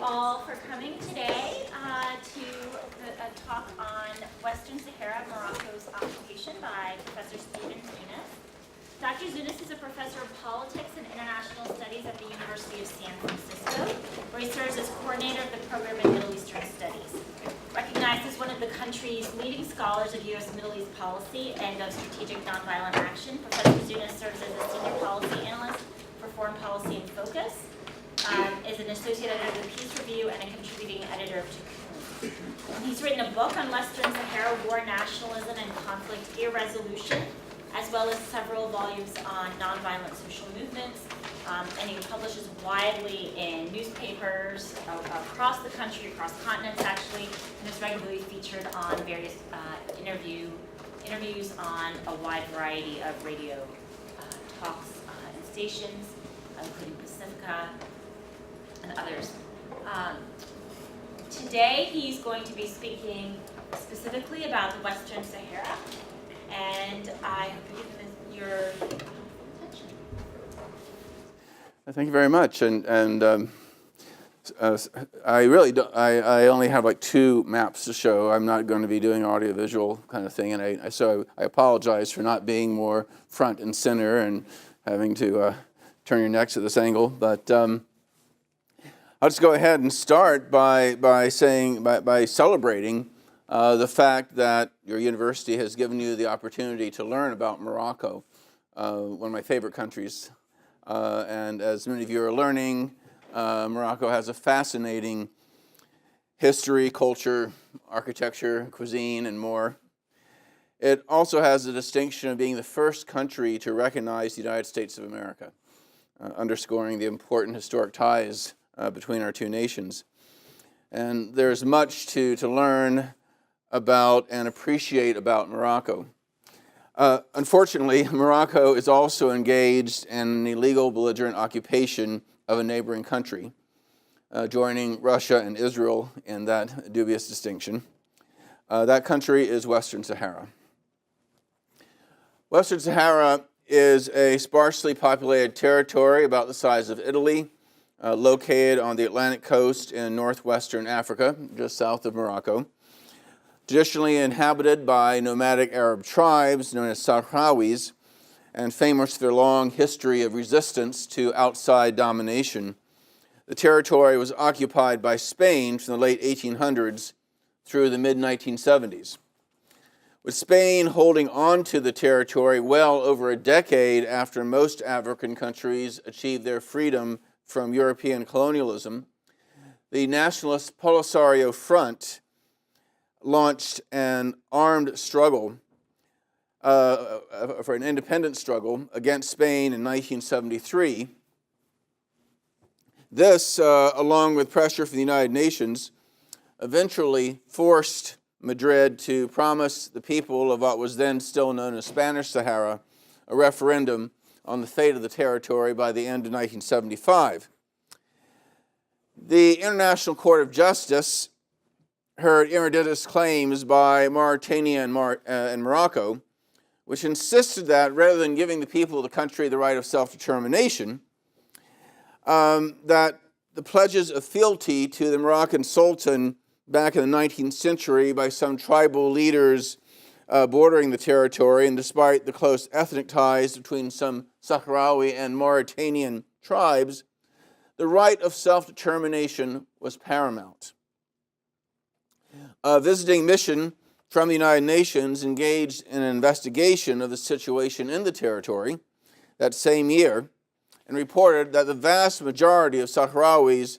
all for coming today to a talk on Western Sahara, Morocco's occupation by Professor Stephen Zunes. Dr. Zunes is a professor of politics and international studies at the University of San Francisco, where he serves as coordinator of the program in Middle Eastern Studies. Recognized as one of the country's leading scholars of U.S. Middle East policy and of strategic nonviolent action, Professor Zunes serves as a senior policy analyst for foreign policy and focus, is an associate editor of the Peace Review and a contributing editor of Zunes. He's written a book on Western Sahara war nationalism and conflict irresolution, as well as several volumes on nonviolent social movements, and he publishes widely in newspapers across the country, across continents actually, and is regularly featured on various interviews on a wide variety of radio talks and stations, including Pacifica and others. Today he's going to be speaking specifically about the Western Sahara, and I hope you give him your attention. Thank you very much. I really don't. I only have like 2 maps to show. I'm not going to be doing audiovisual kind of thing, and so I apologize for not being more front and center and having to turn your necks at this angle. But I'll just go ahead and start by celebrating the fact that your university has given you the opportunity to learn about Morocco, one of my favorite countries. And as many of you are learning, Morocco has a fascinating history, culture, architecture, cuisine, and more. It also has the distinction of being the first country to recognize the United States of America, underscoring the important historic ties between our 2 nations. And there's much to learn about and appreciate about Morocco. Unfortunately, Morocco is also engaged in an illegal belligerent occupation of a neighboring country, joining Russia and Israel in that dubious distinction. That country is Western Sahara. Western Sahara is a sparsely populated territory about the size of Italy, located on the Atlantic coast in northwestern Africa, just south of Morocco. Traditionally inhabited by nomadic Arab tribes known as Sahrawis, and famous for their long history of resistance to outside domination, the territory was occupied by Spain from the late 1800s through the mid-1970s. With Spain holding on to the territory well over a decade after most African countries achieved their freedom from European colonialism, the nationalist Polisario Front launched an armed struggle for an independent struggle against Spain in 1973. This, along with pressure from the United Nations, eventually forced Madrid to promise the people of what was then still known as Spanish Sahara a referendum on the fate of the territory by the end of 1975. The International Court of Justice heard irreditus claims by Mauritania and Morocco, which insisted that rather than giving the people of the country the right of self-determination, that the pledges of fealty to the Moroccan Sultan back in the 19th century by some tribal leaders bordering the territory, and despite the close ethnic ties between some Sahrawi and Mauritanian tribes, the right of self-determination was paramount. A visiting mission from the United Nations engaged in an investigation of the situation in the territory that same year and reported that the vast majority of Sahrawis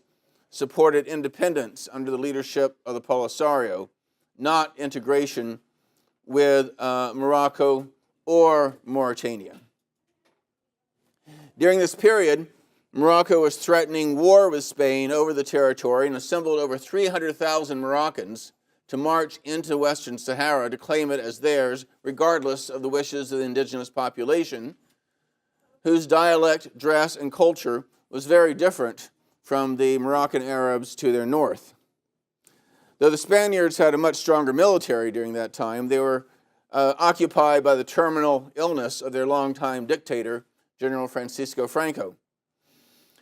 supported independence under the leadership of the Polisario, not integration with Morocco or Mauritania. During this period, Morocco was threatening war with Spain over the territory and assembled over 300,000 Moroccans to march into Western Sahara to claim it as theirs, regardless of the wishes of the indigenous population, whose dialect, dress, and culture was very different from the Moroccan Arabs to their north. Though the Spaniards had a much stronger military during that time, they were occupied by the terminal illness of their longtime dictator, General Fransisco Franco.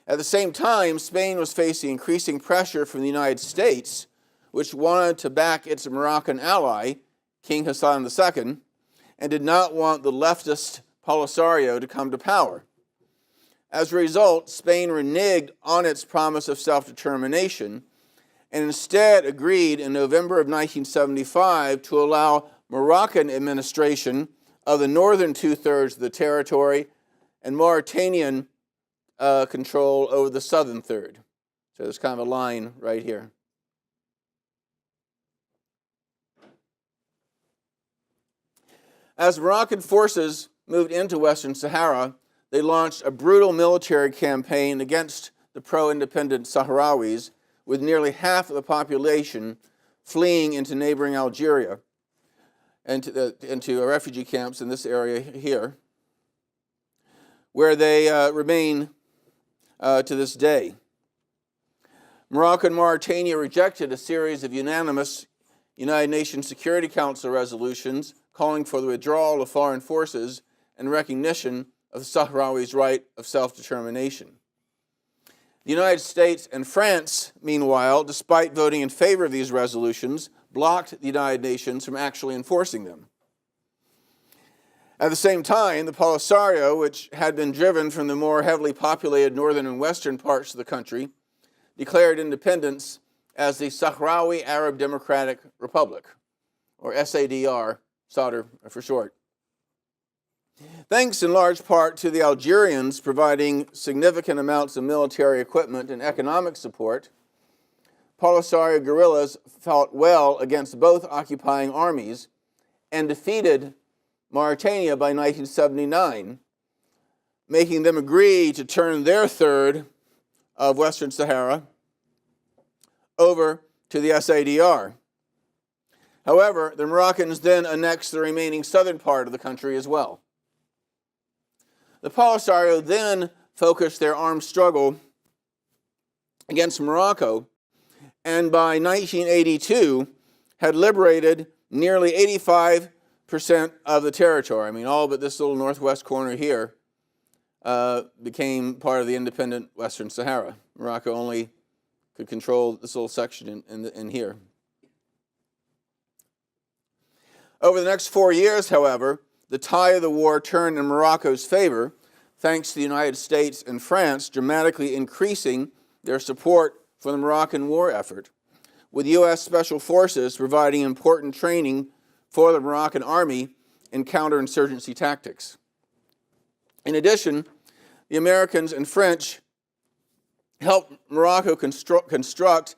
At the same time, Spain was facing increasing pressure from the United States, which wanted to back its Moroccan ally, King Hassan II, and did not want the leftist Polisario to come to power. As a result, Spain reneged on its promise of self-determination and instead agreed in November of 1975 to allow Moroccan administration of the northern two-thirds of the territory and Mauritanian control over the southern third. So there's kind of a line right here. As Moroccan forces moved into Western Sahara, they launched a brutal military campaign against the pro-independent Sahrawis, with nearly half of the population fleeing into neighboring Algeria and into refugee camps in this area here, where they remain to this day. Morocco and Mauritania rejected a series of unanimous United Nations Security Council resolutions calling for the withdrawal of foreign forces and recognition of the Sahrawi's right of self-determination. The United States and France, meanwhile, despite voting in favor of these resolutions, blocked the United Nations from actually enforcing them. At the same time, the Polisario, which had been driven from the more heavily populated northern and western parts of the country, declared independence as the Sahrawi Arab Democratic Republic, or SADR, Sadr for short. Thanks in large part to the Algerians providing significant amounts of military equipment and economic support, Polisario guerrillas fought well against both occupying armies and defeated Mauritania by 1979, making them agree to turn their third of Western Sahara over to the SADR. However, the Moroccans then annexed the remaining southern part of the country as well. The Polisario then focused their armed struggle against Morocco, and by 1982 had liberated nearly 85% of the territory. I mean, all but this little northwest corner here became part of the independent Western Sahara. Morocco only could control this little section in here. Over the next 4 years, however, the tide of the war turned in Morocco's favor, thanks to the United States and France dramatically increasing their support for the Moroccan war effort, with U.S. Special Forces providing important training for the Moroccan army in counterinsurgency tactics. In addition, the Americans and French helped Morocco construct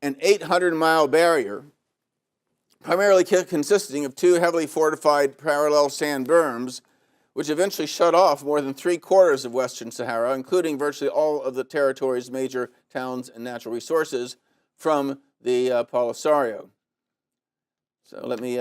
an 800-mile barrier, primarily consisting of two heavily fortified parallel sand berms, which eventually shut off more than 3/4 of Western Sahara, including virtually all of the territory's major towns and natural resources, from the Polisario. So let me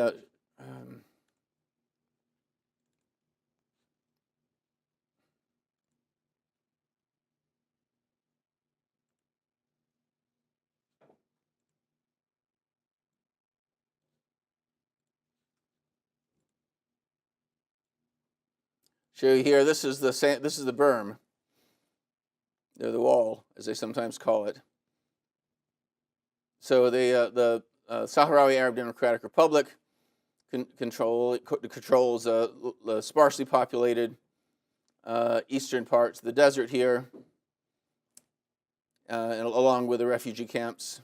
show you here. This is the berm, or the wall, as they sometimes call it. So the Sahrawi Arab Democratic Republic controls the sparsely populated eastern parts of the desert here, and along with the refugee camps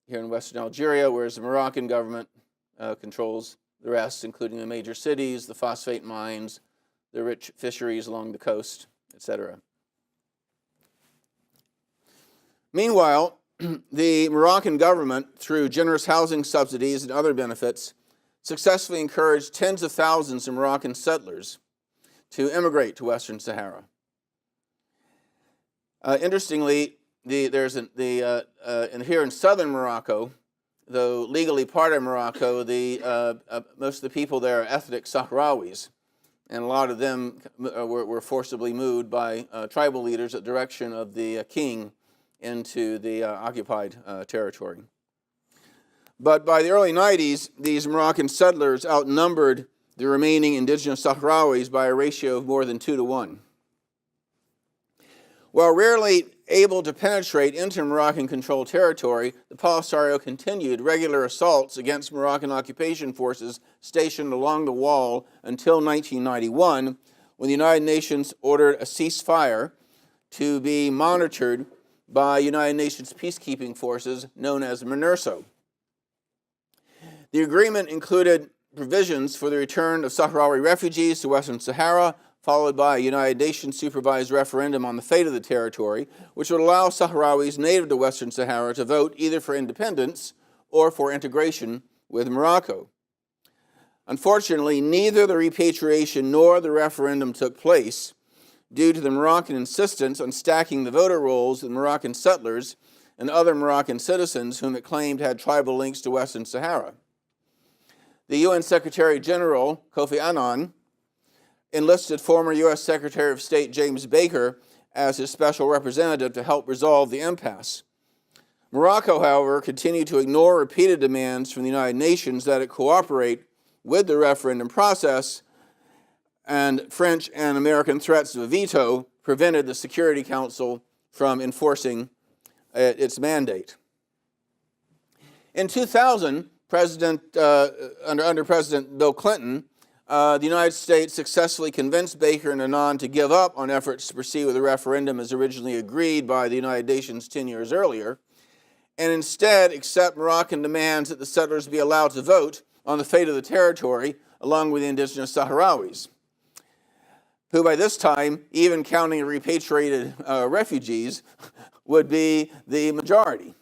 here in western Algeria, whereas the Moroccan government controls the rest, including the major cities, the phosphate mines, the rich fisheries along the coast, etc. Meanwhile, the Moroccan government, through generous housing subsidies and other benefits, successfully encouraged tens of thousands of Moroccan settlers to immigrate to Western Sahara. Interestingly, here in southern Morocco, though legally part of Morocco, most of the people there are ethnic Sahrawis, and a lot of them were forcibly moved by tribal leaders at the direction of the king into the occupied territory. But by the early 90s, these Moroccan settlers outnumbered the remaining indigenous Sahrawis by a ratio of more than 2 to 1. While rarely able to penetrate into Moroccan-controlled territory, the Polisario continued regular assaults against Moroccan occupation forces stationed along the wall until 1991, when the United Nations ordered a ceasefire to be monitored by United Nations peacekeeping forces known as MINURSO. The agreement included provisions for the return of Sahrawi refugees to Western Sahara, followed by a United Nations-supervised referendum on the fate of the territory, which would allow Sahrawis native to Western Sahara to vote either for independence or for integration with Morocco. Unfortunately, neither the repatriation nor the referendum took place due to the Moroccan insistence on stacking the voter rolls with Moroccan settlers and other Moroccan citizens whom it claimed had tribal links to Western Sahara. The UN Secretary General, Kofi Annan, enlisted former U.S. Secretary of State James Baker as his special representative to help resolve the impasse. Morocco, however, continued to ignore repeated demands from the United Nations that it cooperate with the referendum process, and French and American threats of a veto prevented the Security Council from enforcing its mandate. In 2000, under President Bill Clinton, the United States successfully convinced Baker and Annan to give up on efforts to proceed with a referendum as originally agreed by the United Nations 10 years earlier, and instead accept Moroccan demands that the settlers be allowed to vote on the fate of the territory, along with the indigenous Sahrawis, who by this time, even counting repatriated refugees, would be the majority.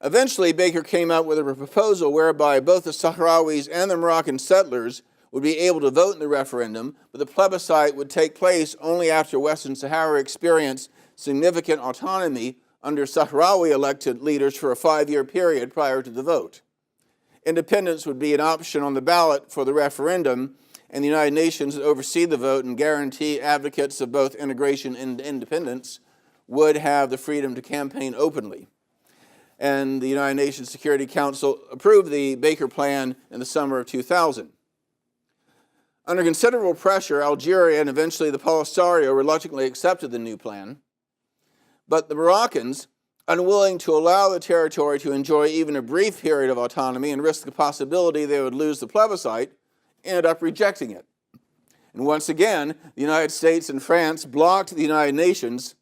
Eventually, Baker came up with a proposal whereby both the Sahrawis and the Moroccan settlers would be able to vote in the referendum, but the plebiscite would take place only after Western Sahara experienced significant autonomy under Sahrawi elected leaders for a 5-year period prior to the vote. Independence would be an option on the ballot for the referendum, and the United Nations would oversee the vote and guarantee advocates of both integration and independence would have the freedom to campaign openly. And the United Nations Security Council approved the Baker Plan in the summer of 2000. Under considerable pressure, Algeria and eventually the Polisario reluctantly accepted the new plan, but the Moroccans, unwilling to allow the territory to enjoy even a brief period of autonomy and risk the possibility they would lose the plebiscite, ended up rejecting it. And once again, the United States and France blocked the United Nations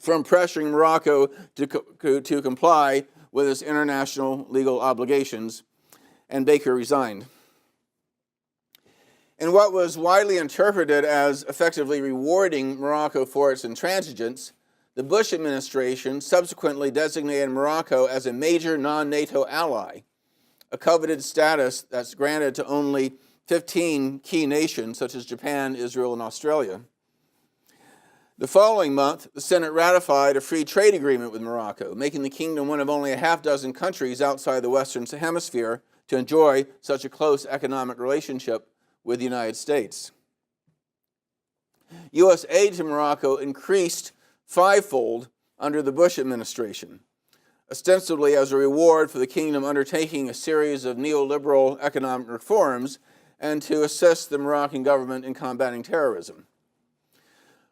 from pressuring Morocco to comply with its international legal obligations, and Baker resigned. In what was widely interpreted as effectively rewarding Morocco for its intransigence, the Bush administration subsequently designated Morocco as a major non-NATO ally, a coveted status that's granted to only 15 key nations such as Japan, Israel, and Australia. The following month, the Senate ratified a free trade agreement with Morocco, making the kingdom one of only a half-dozen countries outside the Western Hemisphere to enjoy such a close economic relationship with the United States. U.S. aid to Morocco increased fivefold under the Bush administration, ostensibly as a reward for the kingdom undertaking a series of neoliberal economic reforms and to assist the Moroccan government in combating terrorism.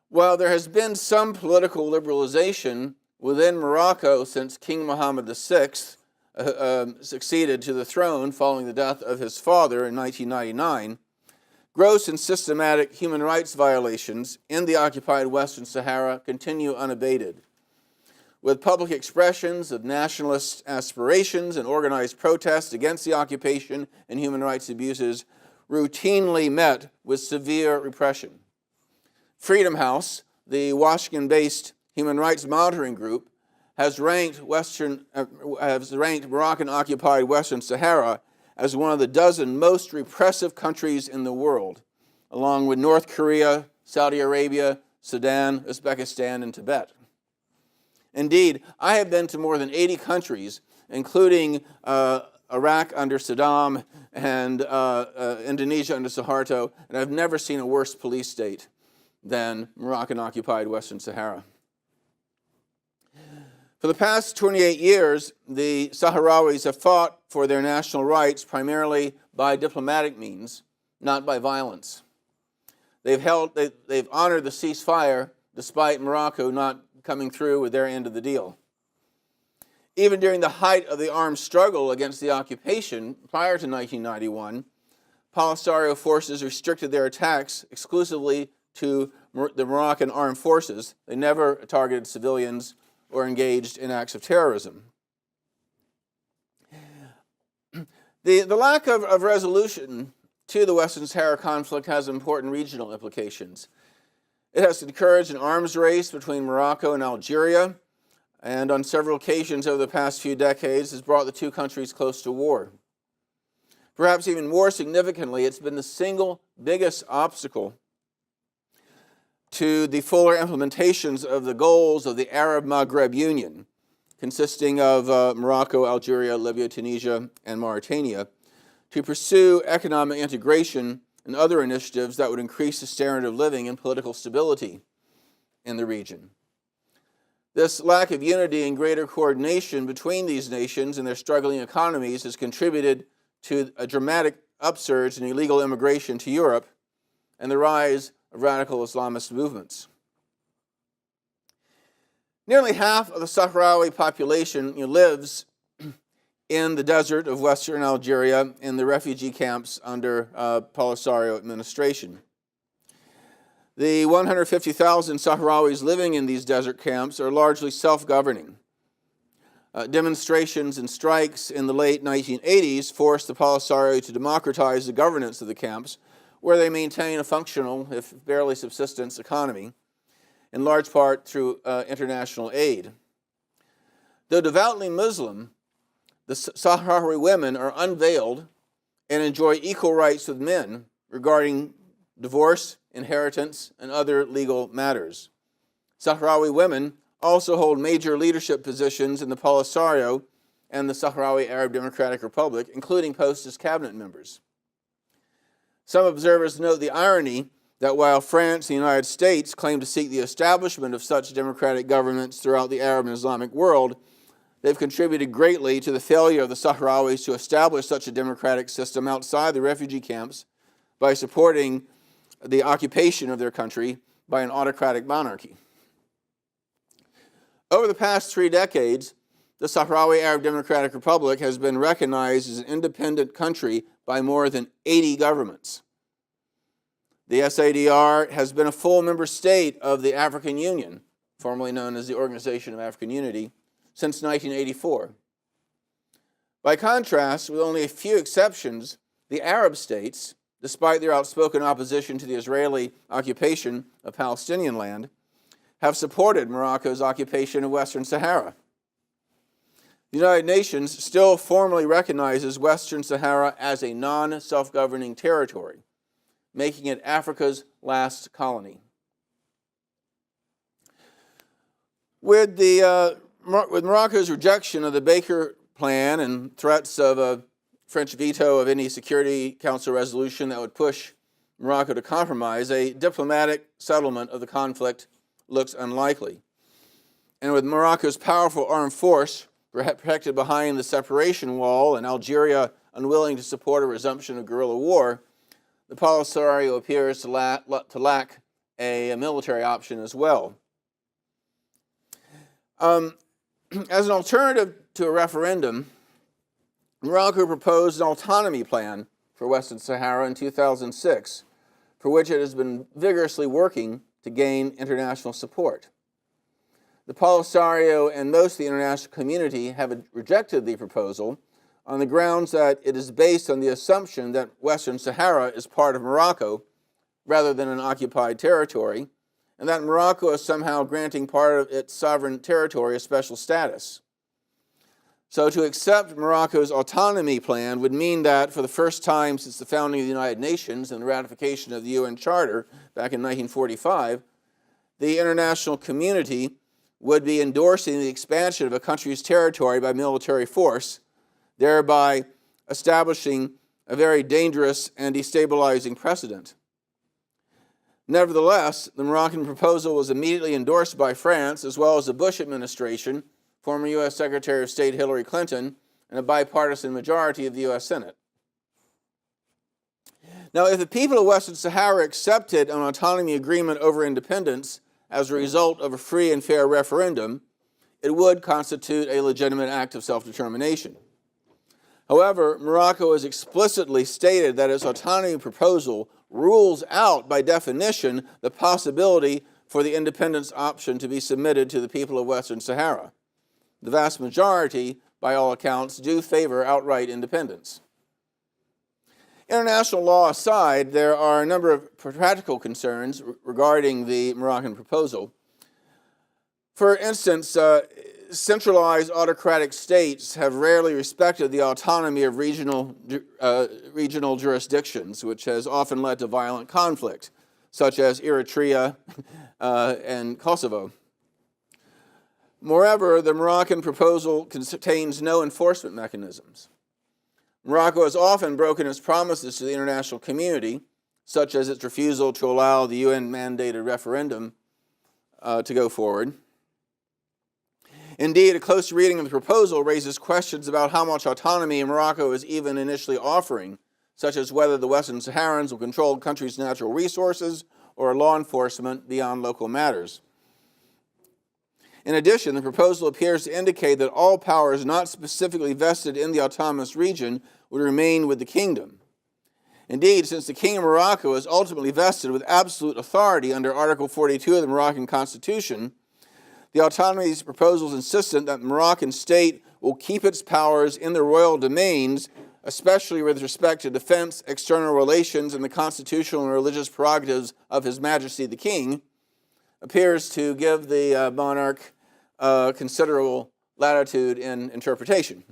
While there has been some political liberalization within Morocco since King Mohammed VI succeeded to the throne following the death of his father in 1999, gross and systematic human rights violations in the occupied Western Sahara continue unabated, with public expressions of nationalist aspirations and organized protests against the occupation and human rights abuses routinely met with severe repression. Freedom House, the Washington-based human rights monitoring group, has ranked Moroccan-occupied Western Sahara as one of the dozen most repressive countries in the world, along with North Korea, Saudi Arabia, Sudan, Uzbekistan, and Tibet. Indeed, I have been to more than 80 countries, including Iraq under Saddam and Indonesia under Suharto, and I've never seen a worse police state than Moroccan-occupied Western Sahara. For the past 28 years, the Sahrawis have fought for their national rights primarily by diplomatic means, not by violence. They've honored the ceasefire despite Morocco not coming through with their end of the deal. Even during the height of the armed struggle against the occupation prior to 1991, Polisario forces restricted their attacks exclusively to the Moroccan armed forces. They never targeted civilians or engaged in acts of terrorism. The lack of resolution to the Western Sahara conflict has important regional implications. It has encouraged an arms race between Morocco and Algeria, and on several occasions over the past few decades has brought the two countries close to war. Perhaps even more significantly, it's been the single biggest obstacle to the fuller implementations of the goals of the Arab Maghreb Union, consisting of Morocco, Algeria, Libya, Tunisia, and Mauritania, to pursue economic integration and other initiatives that would increase the standard of living and political stability in the region. This lack of unity and greater coordination between these nations and their struggling economies has contributed to a dramatic upsurge in illegal immigration to Europe and the rise of radical Islamist movements. Nearly half of the Sahrawi population lives in the desert of western Algeria in the refugee camps under Polisario administration. The 150,000 Sahrawis living in these desert camps are largely self-governing. Demonstrations and strikes in the late 1980s forced the Polisario to democratize the governance of the camps, where they maintain a functional, if barely subsistence, economy, in large part through international aid. Though devoutly Muslim, the Sahrawi women are unveiled and enjoy equal rights with men regarding divorce, inheritance, and other legal matters. Sahrawi women also hold major leadership positions in the Polisario and the Sahrawi Arab Democratic Republic, including posts as cabinet members. Some observers note the irony that while France and the United States claim to seek the establishment of such democratic governments throughout the Arab and Islamic world, they've contributed greatly to the failure of the Sahrawis to establish such a democratic system outside the refugee camps by supporting the occupation of their country by an autocratic monarchy. Over the past 3 decades, the Sahrawi Arab Democratic Republic has been recognized as an independent country by more than 80 governments. The SADR has been a full member state of the African Union, formerly known as the Organization of African Unity, since 1984. By contrast, with only a few exceptions, the Arab states, despite their outspoken opposition to the Israeli occupation of Palestinian land, have supported Morocco's occupation of Western Sahara. The United Nations still formally recognizes Western Sahara as a non-self-governing territory, making it Africa's last colony. With Morocco's rejection of the Baker Plan and threats of a French veto of any Security Council resolution that would push Morocco to compromise, a diplomatic settlement of the conflict looks unlikely. And with Morocco's powerful armed force protected behind the separation wall and Algeria unwilling to support a resumption of guerrilla war, the Polisario appears to lack a military option as well. As an alternative to a referendum, Morocco proposed an autonomy plan for Western Sahara in 2006, for which it has been vigorously working to gain international support. The Polisario and most of the international community have rejected the proposal on the grounds that it is based on the assumption that Western Sahara is part of Morocco rather than an occupied territory, and that Morocco is somehow granting part of its sovereign territory a special status. So to accept Morocco's autonomy plan would mean that for the first time since the founding of the United Nations and the ratification of the UN Charter back in 1945, the international community would be endorsing the expansion of a country's territory by military force, thereby establishing a very dangerous and destabilizing precedent. Nevertheless, the Moroccan proposal was immediately endorsed by France as well as the Bush administration, former U.S. Secretary of State Hillary Clinton, and a bipartisan majority of the U.S. Senate. Now, if the people of Western Sahara accepted an autonomy agreement over independence, as a result of a free and fair referendum, it would constitute a legitimate act of self-determination. However, Morocco has explicitly stated that its autonomy proposal rules out, by definition, the possibility for the independence option to be submitted to the people of Western Sahara. The vast majority, by all accounts, do favor outright independence. International law aside, there are a number of practical concerns regarding the Moroccan proposal. For instance, centralized autocratic states have rarely respected the autonomy of regional jurisdictions, which has often led to violent conflict, such as Eritrea and Kosovo. Moreover, the Moroccan proposal contains no enforcement mechanisms. Morocco has often broken its promises to the international community, such as its refusal to allow the UN-mandated referendum to go forward. Indeed, a close reading of the proposal raises questions about how much autonomy Morocco is even initially offering, such as whether the Western Saharans will control the country's natural resources or law enforcement beyond local matters. In addition, the proposal appears to indicate that all powers not specifically vested in the autonomous region would remain with the kingdom. Indeed, since the King of Morocco is ultimately vested with absolute authority under Article 42 of the Moroccan Constitution, the autonomy's proposals insistent that the Moroccan state will keep its powers in the royal domains, especially with respect to defense, external relations, and the constitutional and religious prerogatives of His Majesty the King, appears to give the monarch considerable latitude in interpretation.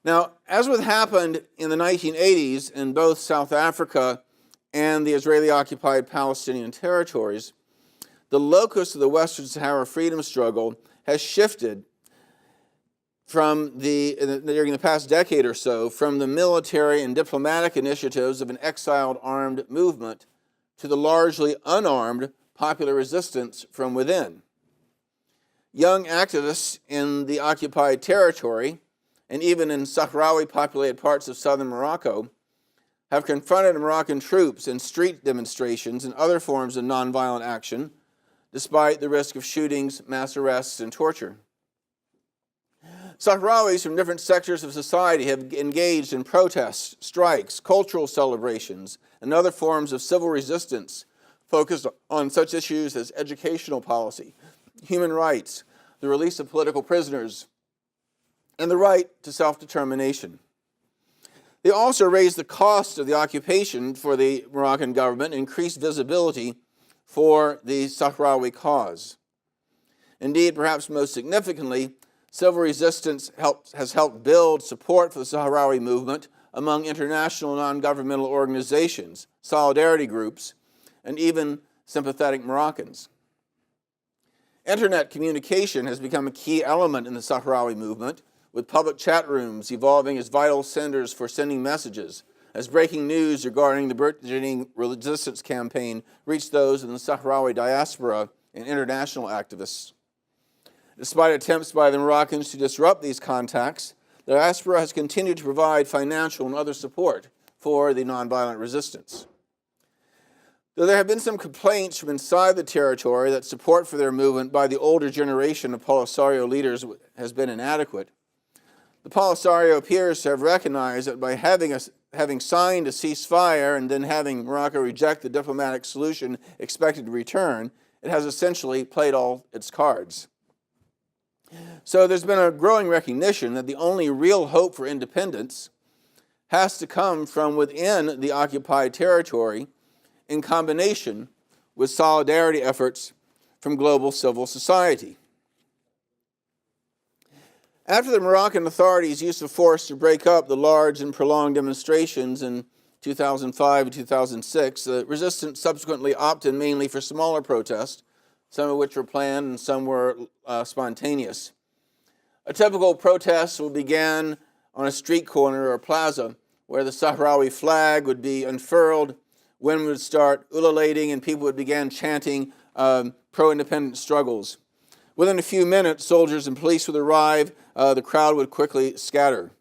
Now, as what happened in the 1980s in both South Africa and the Israeli-occupied Palestinian territories, the locus of the Western Sahara freedom struggle has shifted during the past decade or so from the military and diplomatic initiatives of an exiled armed movement to the largely unarmed popular resistance from within. Young activists in the occupied territory, and even in Sahrawi populated parts of southern Morocco, have confronted Moroccan troops in street demonstrations and other forms of nonviolent action, despite the risk of shootings, mass arrests, and torture. Sahrawis from different sectors of society have engaged in protests, strikes, cultural celebrations, and other forms of civil resistance focused on such issues as educational policy, human rights, the release of political prisoners, and the right to self-determination. They also raised the cost of the occupation for the Moroccan government and increased visibility for the Sahrawi cause. Indeed, perhaps most significantly, civil resistance has helped build support for the Sahrawi movement among international non-governmental organizations, solidarity groups, and even sympathetic Moroccans. Internet communication has become a key element in the Sahrawi movement, with public chat rooms evolving as vital centers for sending messages, as breaking news regarding the burgeoning resistance campaign reached those in the Sahrawi diaspora and international activists. Despite attempts by the Moroccans to disrupt these contacts, the diaspora has continued to provide financial and other support for the nonviolent resistance. Though there have been some complaints from inside the territory that support for their movement by the older generation of Polisario leaders has been inadequate, the Polisario appears to have recognized that by having signed a ceasefire and then having Morocco reject the diplomatic solution expected to return, it has essentially played all its cards. So there's been a growing recognition that the only real hope for independence has to come from within the occupied territory in combination with solidarity efforts from global civil society. After the Moroccan authorities used of force to break up the large and prolonged demonstrations in 2005 and 2006, the resistance subsequently opted mainly for smaller protests, some of which were planned and some were spontaneous. A typical protest will begin on a street corner or plaza where the Sahrawi flag would be unfurled, wind would start ululating, and people would begin chanting pro-independence struggles. Within a few minutes, soldiers and police would arrive. The crowd would quickly scatter.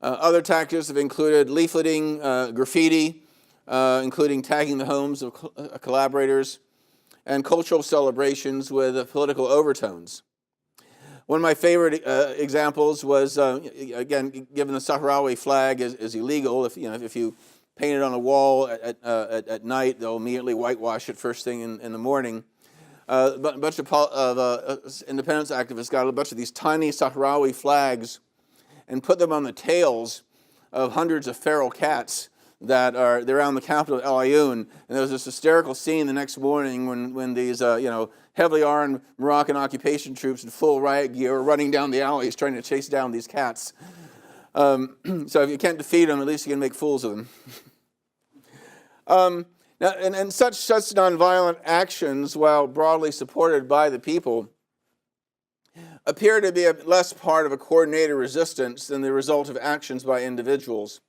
Other tactics have included leafleting, graffiti, including tagging the homes of collaborators, and cultural celebrations with political overtones. One of my favorite examples was, again, given the Sahrawi flag is illegal, if you paint it on a wall at night, they'll immediately whitewash it first thing in the morning. A bunch of independence activists got a bunch of these tiny Sahrawi flags and put them on the tails of hundreds of feral cats that are around the capital of El Ayoun. And there was this hysterical scene the next morning when these heavily armed Moroccan occupation troops in full riot gear were running down the alleys trying to chase down these cats. So if you can't defeat them, at least you can make fools of them. Now, and such nonviolent actions, while broadly supported by the people, appear to be less part of a coordinated resistance than the result of actions by individuals.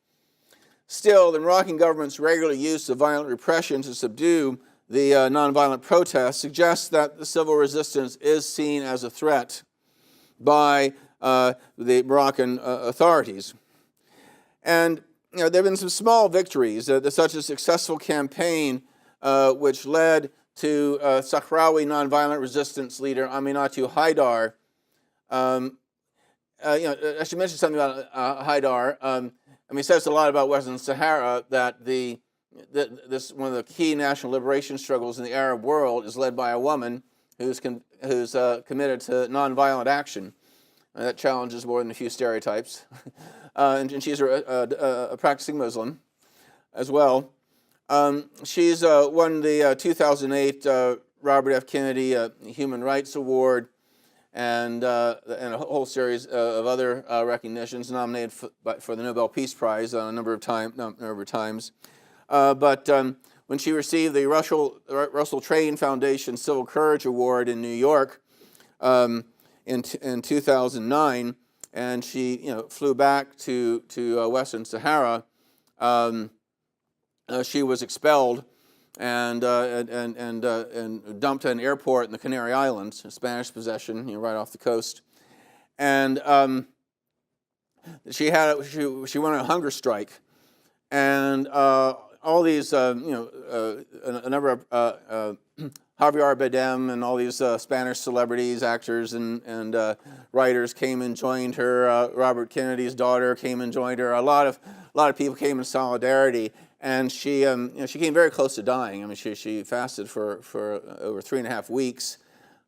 Still, the Moroccan government's regular use of violent repression to subdue the nonviolent protests suggests that the civil resistance is seen as a threat by the Moroccan authorities. And there have been some small victories, such as a successful campaign which led to Sahrawi nonviolent resistance leader Aminatu Haidar. I should mention something about Haidar. It says a lot about Western Sahara that this one of the key national liberation struggles in the Arab world is led by a woman who's committed to nonviolent action. That challenges more than a few stereotypes. And she's a practicing Muslim as well. She's won the 2008 Robert F. Kennedy Human Rights Award and a whole series of other recognitions, nominated for the Nobel Peace Prize a number of times. But when she received the Russell Train Foundation Civil Courage Award in New York in 2009, and she flew back to Western Sahara, she was expelled and dumped at an airport in the Canary Islands, Spanish possession, right off the coast. And she went on a hunger strike, and all these a number of Javier Bardem and all these Spanish celebrities, actors, and writers came and joined her. Robert Kennedy's daughter came and joined her. A lot of people came in solidarity, and she came very close to dying. She fasted for over 3.5 weeks,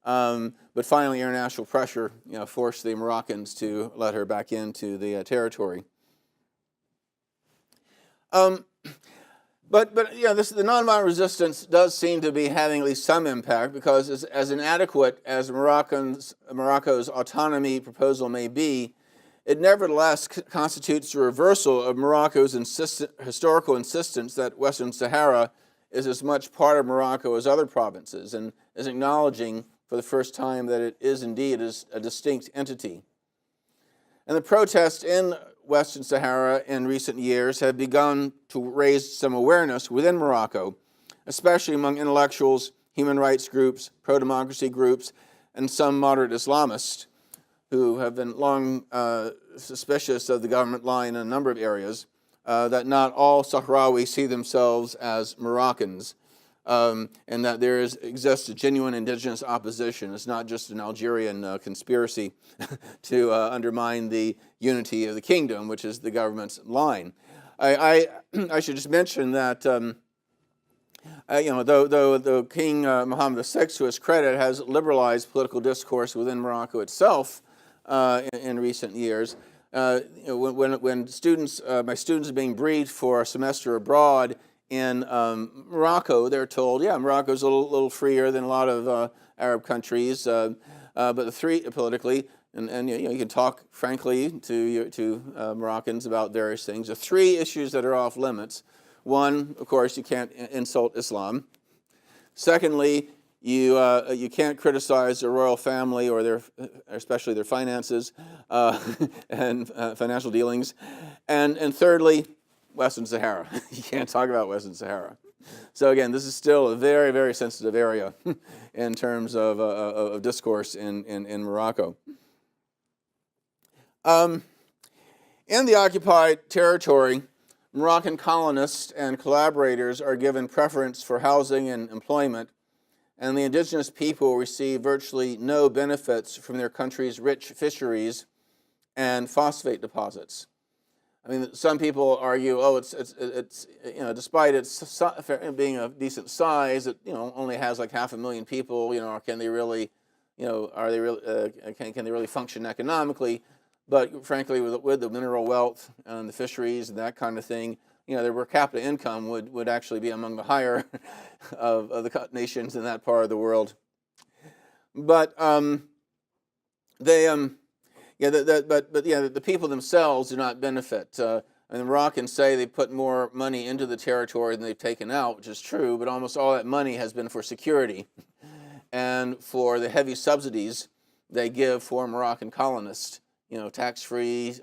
but finally international pressure forced the Moroccans to let her back into the territory. But the nonviolent resistance does seem to be having at least some impact, because as inadequate as Morocco's autonomy proposal may be, it nevertheless constitutes a reversal of Morocco's historical insistence that Western Sahara is as much part of Morocco as other provinces, and is acknowledging for the first time that it is indeed a distinct entity. And the protests in Western Sahara in recent years have begun to raise some awareness within Morocco, especially among intellectuals, human rights groups, pro-democracy groups, and some moderate Islamists who have been long suspicious of the government line in a number of areas, that not all Sahrawi see themselves as Moroccans, and that there exists a genuine indigenous opposition. It's not just an Algerian conspiracy to undermine the unity of the kingdom, which is the government's line. I should just mention that though King Mohammed VI, to his credit, has liberalized political discourse within Morocco itself in recent years, when my students are being briefed for a semester abroad in Morocco, they're told, Morocco's a little freer than a lot of Arab countries, but the three politically, and you can talk frankly to Moroccans about various things. The three issues that are off limits: one, of course, you can't insult Islam. Secondly, you can't criticize the royal family or especially their finances and financial dealings. And thirdly, Western Sahara. You can't talk about Western Sahara. So again, this is still a very, very sensitive area in terms of discourse in Morocco. In the occupied territory, Moroccan colonists and collaborators are given preference for housing and employment, and the indigenous people receive virtually no benefits from their country's rich fisheries and phosphate deposits. I mean, some people argue, oh, it's despite its being of decent size, it only has like 500,000 people. Can they really, are they really can they really function economically? But frankly, with the mineral wealth and the fisheries and that kind of thing, their per capita income would actually be among the higher of the nations in that part of the world. But the people themselves do not benefit. And the Moroccans say they put more money into the territory than they've taken out, which is true, but almost all that money has been for security and for the heavy subsidies they give for Moroccan colonists, tax-free,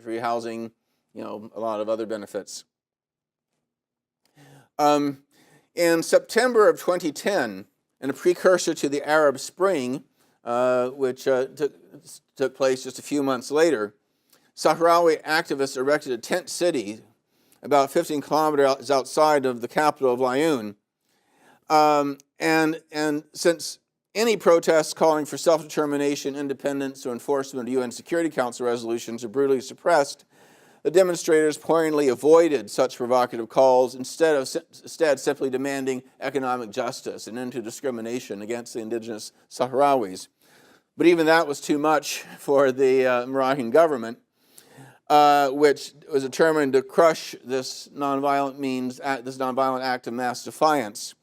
free housing, a lot of other benefits. In September of 2010, in a precursor to the Arab Spring, which took place just a few months later, Sahrawi activists erected a tent city about 15 kilometers outside of the capital of Laayoune. And since any protests calling for self-determination, independence, or enforcement of UN Security Council resolutions are brutally suppressed, the demonstrators poignantly avoided such provocative calls, instead simply demanding economic justice and end to discrimination against the indigenous Sahrawis. But even that was too much for the Moroccan government, which was determined to crush this nonviolent act of mass defiance.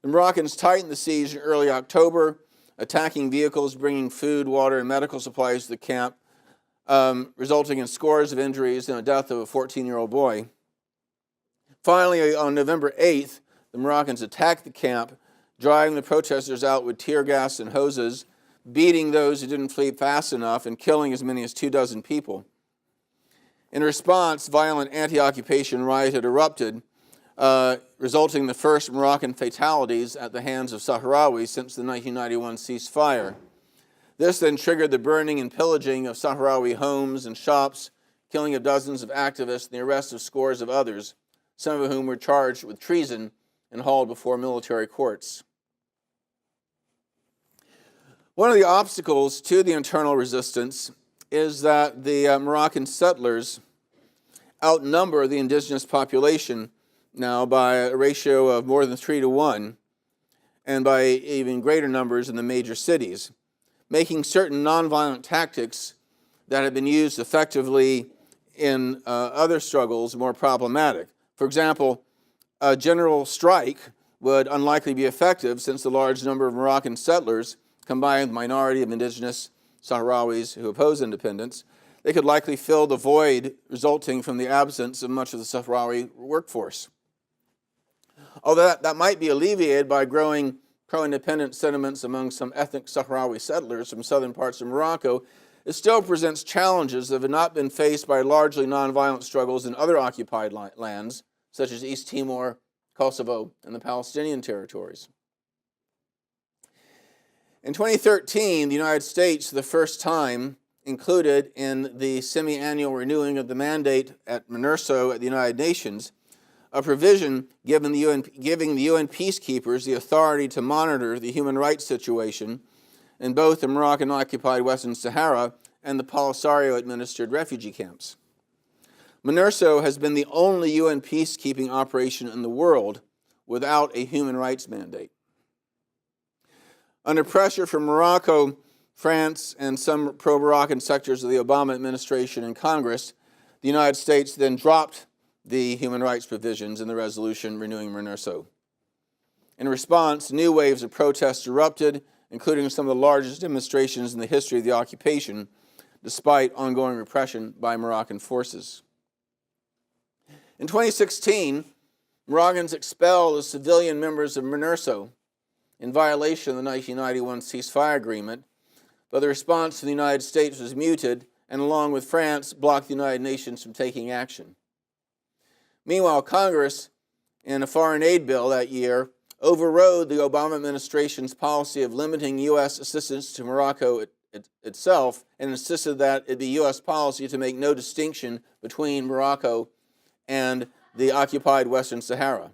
The Moroccans tightened the siege in early October, attacking vehicles bringing food, water, and medical supplies to the camp, resulting in scores of injuries and the death of a 14-year-old boy. Finally, on November 8th, the Moroccans attacked the camp, driving the protesters out with tear gas and hoses, beating those who didn't flee fast enough, and killing as many as 24 people. In response, violent anti-occupation riot had erupted, resulting in the first Moroccan fatalities at the hands of Sahrawis since the 1991 ceasefire. This then triggered the burning and pillaging of Sahrawi homes and shops, killing of dozens of activists, and the arrest of scores of others, some of whom were charged with treason and hauled before military courts. One of the obstacles to the internal resistance is that the Moroccan settlers outnumber the indigenous population now by a ratio of more than 3 to 1, and by even greater numbers in the major cities, making certain nonviolent tactics that have been used effectively in other struggles more problematic. For example, a general strike would unlikely be effective since the large number of Moroccan settlers, combined with the minority of indigenous Sahrawis who oppose independence, they could likely fill the void resulting from the absence of much of the Sahrawi workforce. Although that might be alleviated by growing pro-independent sentiments among some ethnic Sahrawi settlers from southern parts of Morocco, it still presents challenges that have not been faced by largely nonviolent struggles in other occupied lands, such as East Timor, Kosovo, and the Palestinian territories. In 2013, the United States, for the first time, included in the semi-annual renewing of the mandate at MINURSO at the United Nations a provision giving the UN peacekeepers the authority to monitor the human rights situation in both the Moroccan-occupied Western Sahara and the Polisario-administered refugee camps. MINURSO has been the only UN peacekeeping operation in the world without a human rights mandate. Under pressure from Morocco, France, and some pro-Moroccan sectors of the Obama administration and Congress, the United States then dropped the human rights provisions in the resolution renewing MINURSO. In response, new waves of protests erupted, including some of the largest demonstrations in the history of the occupation, despite ongoing repression by Moroccan forces. In 2016, Moroccans expelled the civilian members of MINURSO in violation of the 1991 ceasefire agreement, but the response to the United States was muted, and along with France, blocked the United Nations from taking action. Meanwhile, Congress, in a foreign aid bill that year, overrode the Obama administration's policy of limiting U.S. assistance to Morocco itself, and insisted that it be U.S. policy to make no distinction between Morocco and the occupied Western Sahara.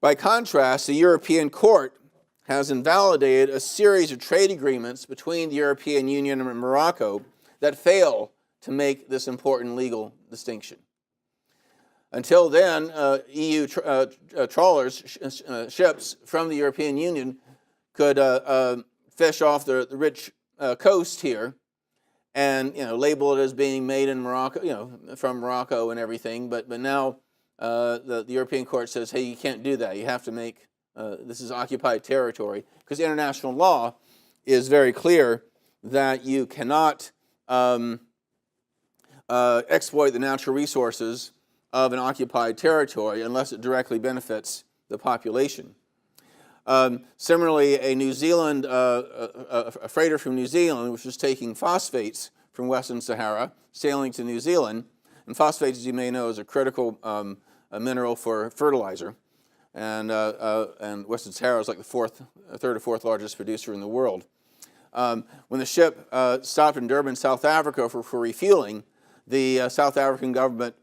By contrast, the European Court has invalidated a series of trade agreements between the European Union and Morocco that fail to make this important legal distinction. Until then, EU trawlers, ships from the European Union could fish off the rich coast here and label it as being made in Morocco, from Morocco and everything. But now the European Court says, hey, you can't do that. You have to make this is occupied territory, because international law is very clear that you cannot exploit the natural resources of an occupied territory unless it directly benefits the population. Similarly, a New Zealand, a freighter from New Zealand, which was taking phosphates from Western Sahara, sailing to New Zealand, and phosphates, as you may know, is a critical mineral for fertilizer, and Western Sahara is like the third or fourth largest producer in the world. When the ship stopped in Durban, South Africa for refueling, the South African government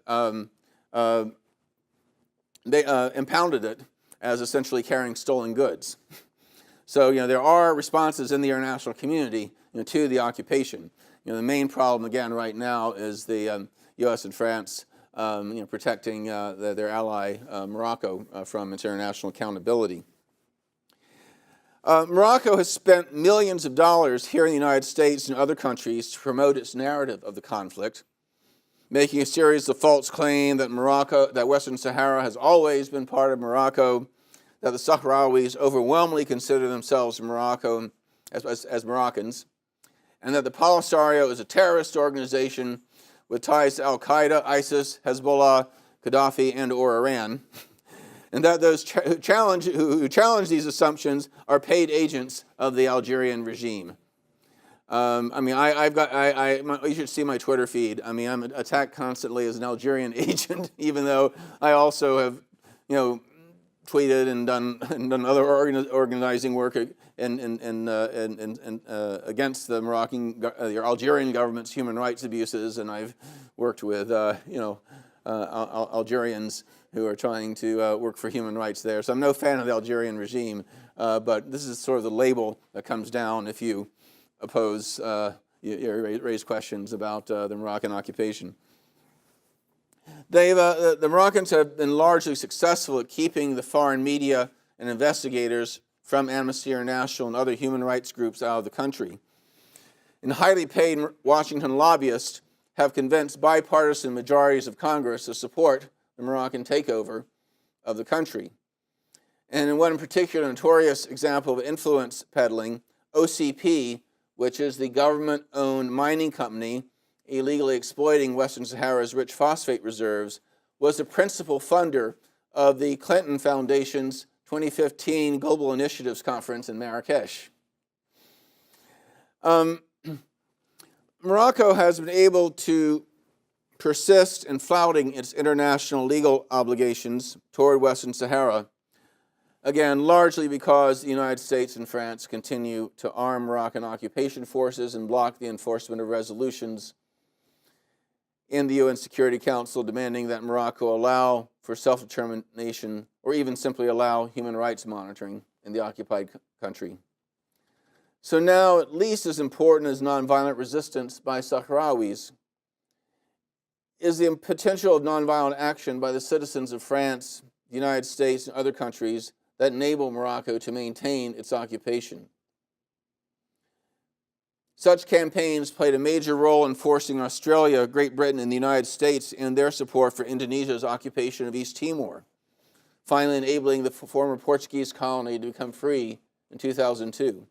they impounded it as essentially carrying stolen goods. So there are responses in the international community to the occupation. The main problem again right now is the U.S. and France protecting their ally Morocco from international accountability. Morocco has spent millions of dollars here in the United States and other countries to promote its narrative of the conflict, making a series of false claims that Western Sahara has always been part of Morocco, that the Sahrawis overwhelmingly consider themselves Morocco as Moroccans, and that the Polisario is a terrorist organization with ties to Al-Qaeda, ISIS, Hezbollah, Gaddafi, and/or Iran, and that those who challenge these assumptions are paid agents of the Algerian regime. You should see my Twitter feed. I'm attacked constantly as an Algerian agent, even though I also have, tweeted and done other organizing work against the Algerian government's human rights abuses, and I've worked with Algerians who are trying to work for human rights there. So I'm no fan of the Algerian regime, but this is sort of the label that comes down if you oppose, you raise questions about the Moroccan occupation. The Moroccans have been largely successful at keeping the foreign media and investigators from Amnesty International and other human rights groups out of the country. And highly paid Washington lobbyists have convinced bipartisan majorities of Congress to support the Moroccan takeover of the country. And in one particular notorious example of influence peddling, OCP, which is the government-owned mining company illegally exploiting Western Sahara's rich phosphate reserves, was the principal funder of the Clinton Foundation's 2015 Global Initiatives Conference in Marrakesh. Morocco has been able to persist in flouting its international legal obligations toward Western Sahara, again, largely because the United States and France continue to arm Moroccan occupation forces and block the enforcement of resolutions in the UN Security Council demanding that Morocco allow for self-determination or even simply allow human rights monitoring in the occupied country. So now, at least as important as nonviolent resistance by Sahrawis is the potential of nonviolent action by the citizens of France, the United States, and other countries that enable Morocco to maintain its occupation. Such campaigns played a major role in forcing Australia, Great Britain, and the United States in their support for Indonesia's occupation of East Timor, finally enabling the former Portuguese colony to become free in 2002.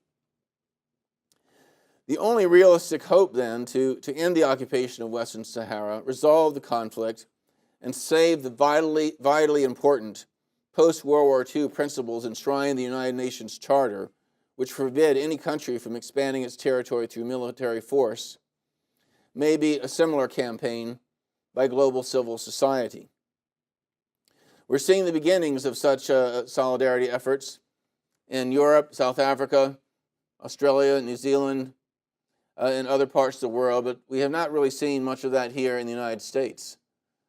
The only realistic hope, then, to end the occupation of Western Sahara, resolve the conflict, and save the vitally important post-World War II principles enshrined in the United Nations Charter, which forbid any country from expanding its territory through military force, may be a similar campaign by global civil society. We're seeing the beginnings of such solidarity efforts in Europe, South Africa, Australia, New Zealand, and other parts of the world, but we have not really seen much of that here in the United States.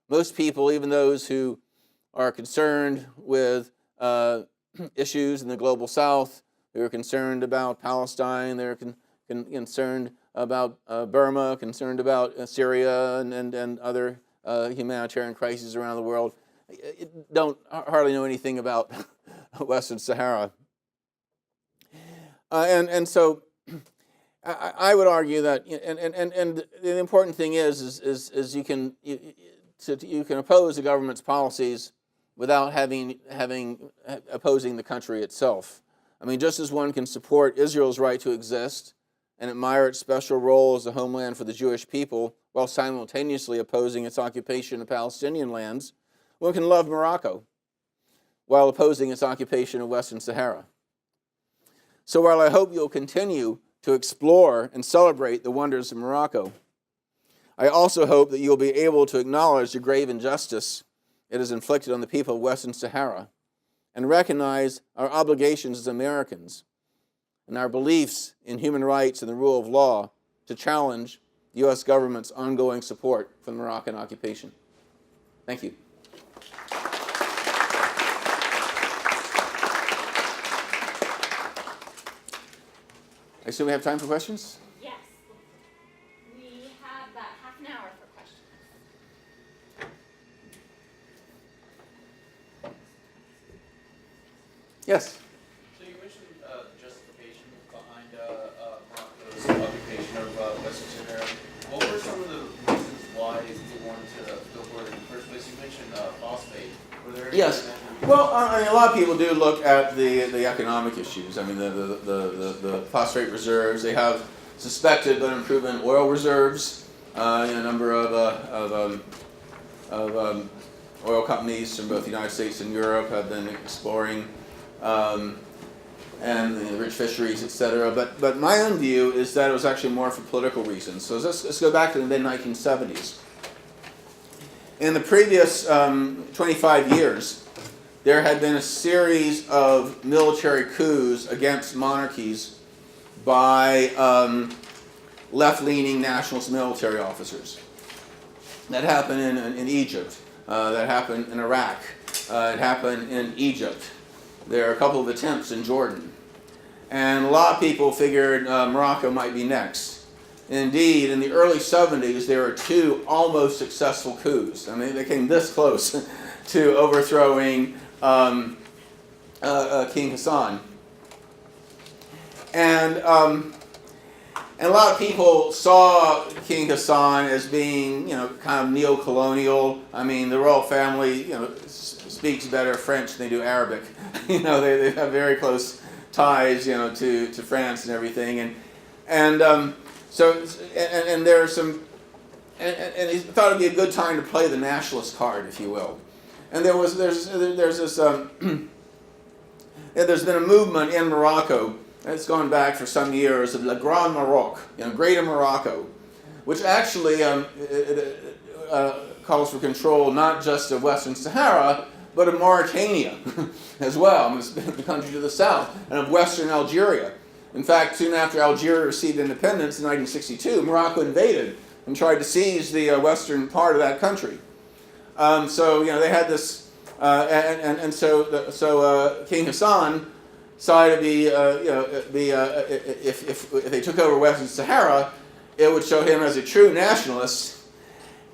Most people, even those who are concerned with issues in the global south. They were concerned about Palestine. They were concerned about Burma, concerned about Syria and other humanitarian crises around the world. Don't hardly know anything about Western Sahara. And so I would argue that, and the important thing is you can oppose the government's policies without opposing the country itself. I mean, just as one can support Israel's right to exist and admire its special role as a homeland for the Jewish people while simultaneously opposing its occupation of Palestinian lands, one can love Morocco while opposing its occupation of Western Sahara. So while I hope you'll continue to explore and celebrate the wonders of Morocco, I also hope that you'll be able to acknowledge the grave injustice it has inflicted on the people of Western Sahara and recognize our obligations as Americans and our beliefs in human rights and the rule of law to challenge the U.S. government's ongoing support for the Moroccan occupation. Thank you. I assume we have time for questions? Yes. We have about half an hour for questions. Yes. So you mentioned the justification behind Morocco's occupation of Western Sahara. What were some of the reasons why they wanted to go for it in the first place? You mentioned phosphate. Were there any Yes. Well, I mean, a lot of people do look at the economic issues. I mean, the phosphate reserves. They have suspected but unproven oil reserves. A number of oil companies from both the United States and Europe have been exploring and the rich fisheries, etc. But my own view is that it was actually more for political reasons. So let's go back to the mid-1970s. In the previous 25 years, there had been a series of military coups against monarchies by left-leaning nationalist military officers. That happened in Egypt. That happened in Iraq. It happened in Egypt. There are a couple of attempts in Jordan. And a lot of people figured Morocco might be next. Indeed, in the early 70s, there were two almost successful coups. I mean, they came this close to overthrowing King Hassan. And a lot of people saw King Hassan as being, kind of neo-colonial. I mean, the royal family, speaks better French than they do Arabic. They have very close ties, to France and everything. So there are some, and he thought it'd be a good time to play the nationalist card, if you will. And there's this, there's been a movement in Morocco that's gone back for some years of Le Grand Maroc, Greater Morocco, which actually calls for control not just of Western Sahara, but of Mauritania as well, the country to the south, and of Western Algeria. In fact, soon after Algeria received independence in 1962, Morocco invaded and tried to seize the western part of that country. So they had this, so King Hassan decided if they took over Western Sahara, it would show him as a true nationalist,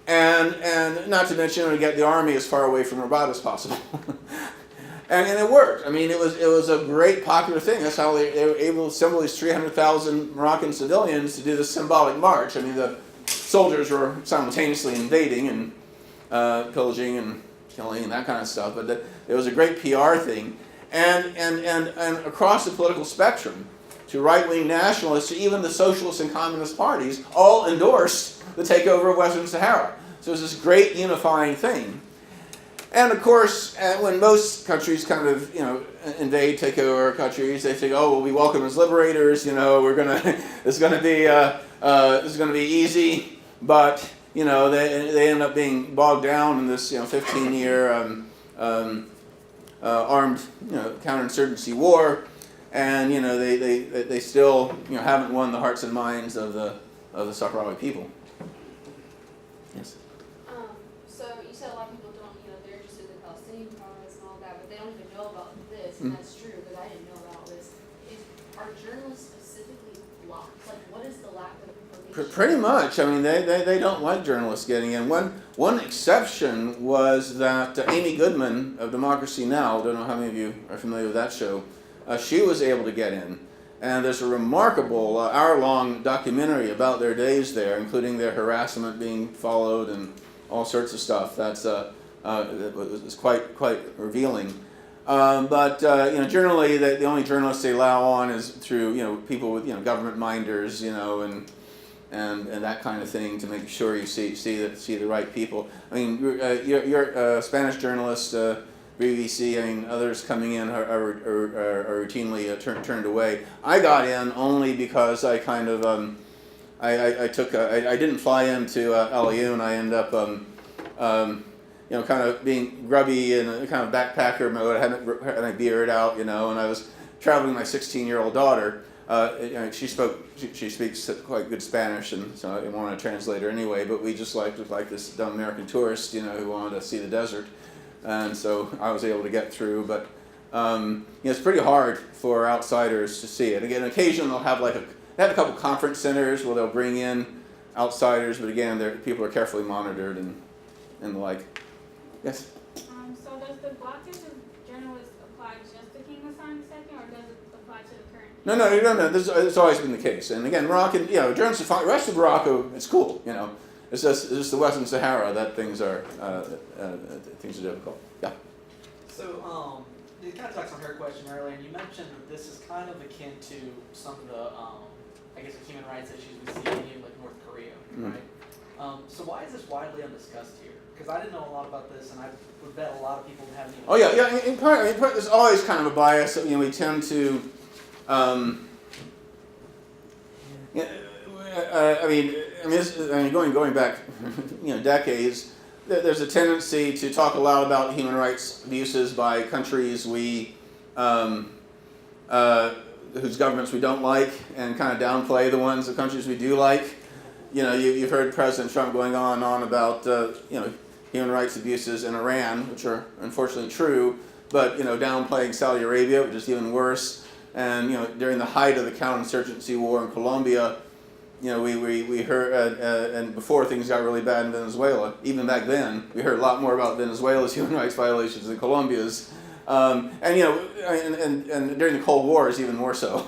and not to mention to get the army as far away from Rabat as possible. And it worked. I mean, it was a great popular thing. That's how they were able to assemble these 300,000 Moroccan civilians to do this symbolic march. I mean, the soldiers were simultaneously invading and pillaging and killing and that kind of stuff. But it was a great PR thing. And across the political spectrum, to right-wing nationalists, to even the socialist and communist parties, all endorsed the takeover of Western Sahara. So it was this great unifying thing. And of course, when most countries kind of, invade, take over countries, they think, oh, well, we welcome as liberators. It's going to be easy. But they end up being bogged down in this, 15-year armed, counterinsurgency war, and they still, haven't won the hearts and minds of the Sahrawi people. Yes. So you said a lot of people don't, they're interested in the Palestinian cause and all that, but they don't even know about are journalists specifically blocked? Like, what is the lack of information? Pretty much. I mean, they don't like journalists getting in. One exception was that Amy Goodman of Democracy Now!, I don't know how many of you are familiar with that show, she was able to get in. And there's a remarkable hour-long documentary about their days there, including their harassment being followed and all sorts of stuff. That's it's quite revealing. But generally, the only journalists they allow on is through people with government minders, and that kind of thing, to make sure you see the right people. I mean, you're a Spanish journalist, BBC. I mean, others coming in are routinely turned away. I got in only because I kind of I didn't fly into LAU, I ended up kind of being grubby and a kind of backpacker mode. I had my beard out, and I was traveling with my 16-year-old daughter. She speaks quite good Spanish, and so I didn't want a translator anyway. But we just like this dumb American tourist, who wanted to see the desert, and so I was able to get through. But it's pretty hard for outsiders to see it. Again, occasionally they'll have they have a couple conference centers where they'll bring in outsiders, but again, people are carefully monitored and the like. Yes. So does the blockage of journalists apply just to King Hassan II, or does it apply to the current? No. It's always been the case. And again, Moroccan, journalists, the rest of Morocco, it's cool. It's just the Western Sahara that things are difficult. Yeah. So you kind of touched on her question earlier, and you mentioned that this is kind of akin to some of the, human rights issues we see in North Korea, right? So why is this widely undiscussed here? Because I didn't know a lot about this, and I would bet a lot of people haven't even. Oh yeah. In part, there's always kind of a bias. We tend to. Going back, decades. There's a tendency to talk a lot about human rights abuses by countries whose governments we don't like, and kind of downplay the countries we do like. You've heard President Trump going on and on about human rights abuses in Iran, which are unfortunately true, but downplaying Saudi Arabia, which is even worse. And during the height of the counterinsurgency war in Colombia, we heard, and before things got really bad in Venezuela, even back then, we heard a lot more about Venezuela's human rights violations than Colombia's. And during the Cold War is even more so.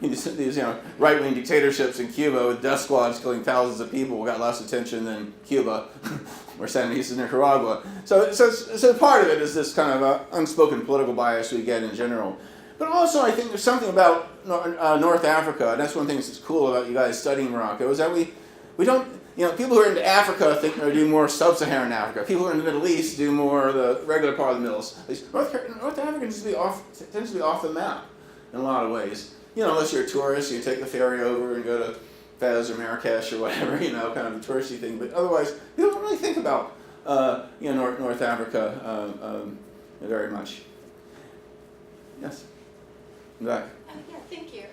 These right-wing dictatorships in Cuba with death squads killing thousands of people got less attention than Cuba or Sandinista in Nicaragua. So part of it is this kind of unspoken political bias we get in general. But also I think there's something about North Africa, and that's one of the things that's cool about you guys studying Morocco, is that we don't, people who are into Africa do more sub-Saharan Africa. People who are in the Middle East do more the regular part of the Middle East. North Africa tends to be off the map in a lot of ways. Unless you're a tourist, you take the ferry over and go to Fez or Marrakesh or whatever, kind of a touristy thing. But otherwise, people don't really think about, North Africa very much. Yes. Back. Yeah, thank you.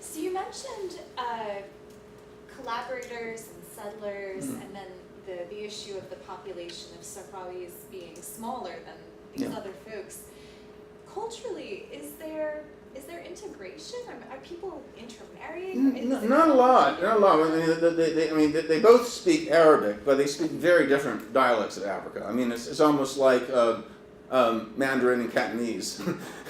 So you mentioned collaborators and settlers, and then the issue of the population of Sahrawis being smaller than these other folks. Culturally, is there integration? Are people intermarrying? Not a lot. They both speak Arabic, but they speak very different dialects of Africa. It's almost like Mandarin and Cantonese,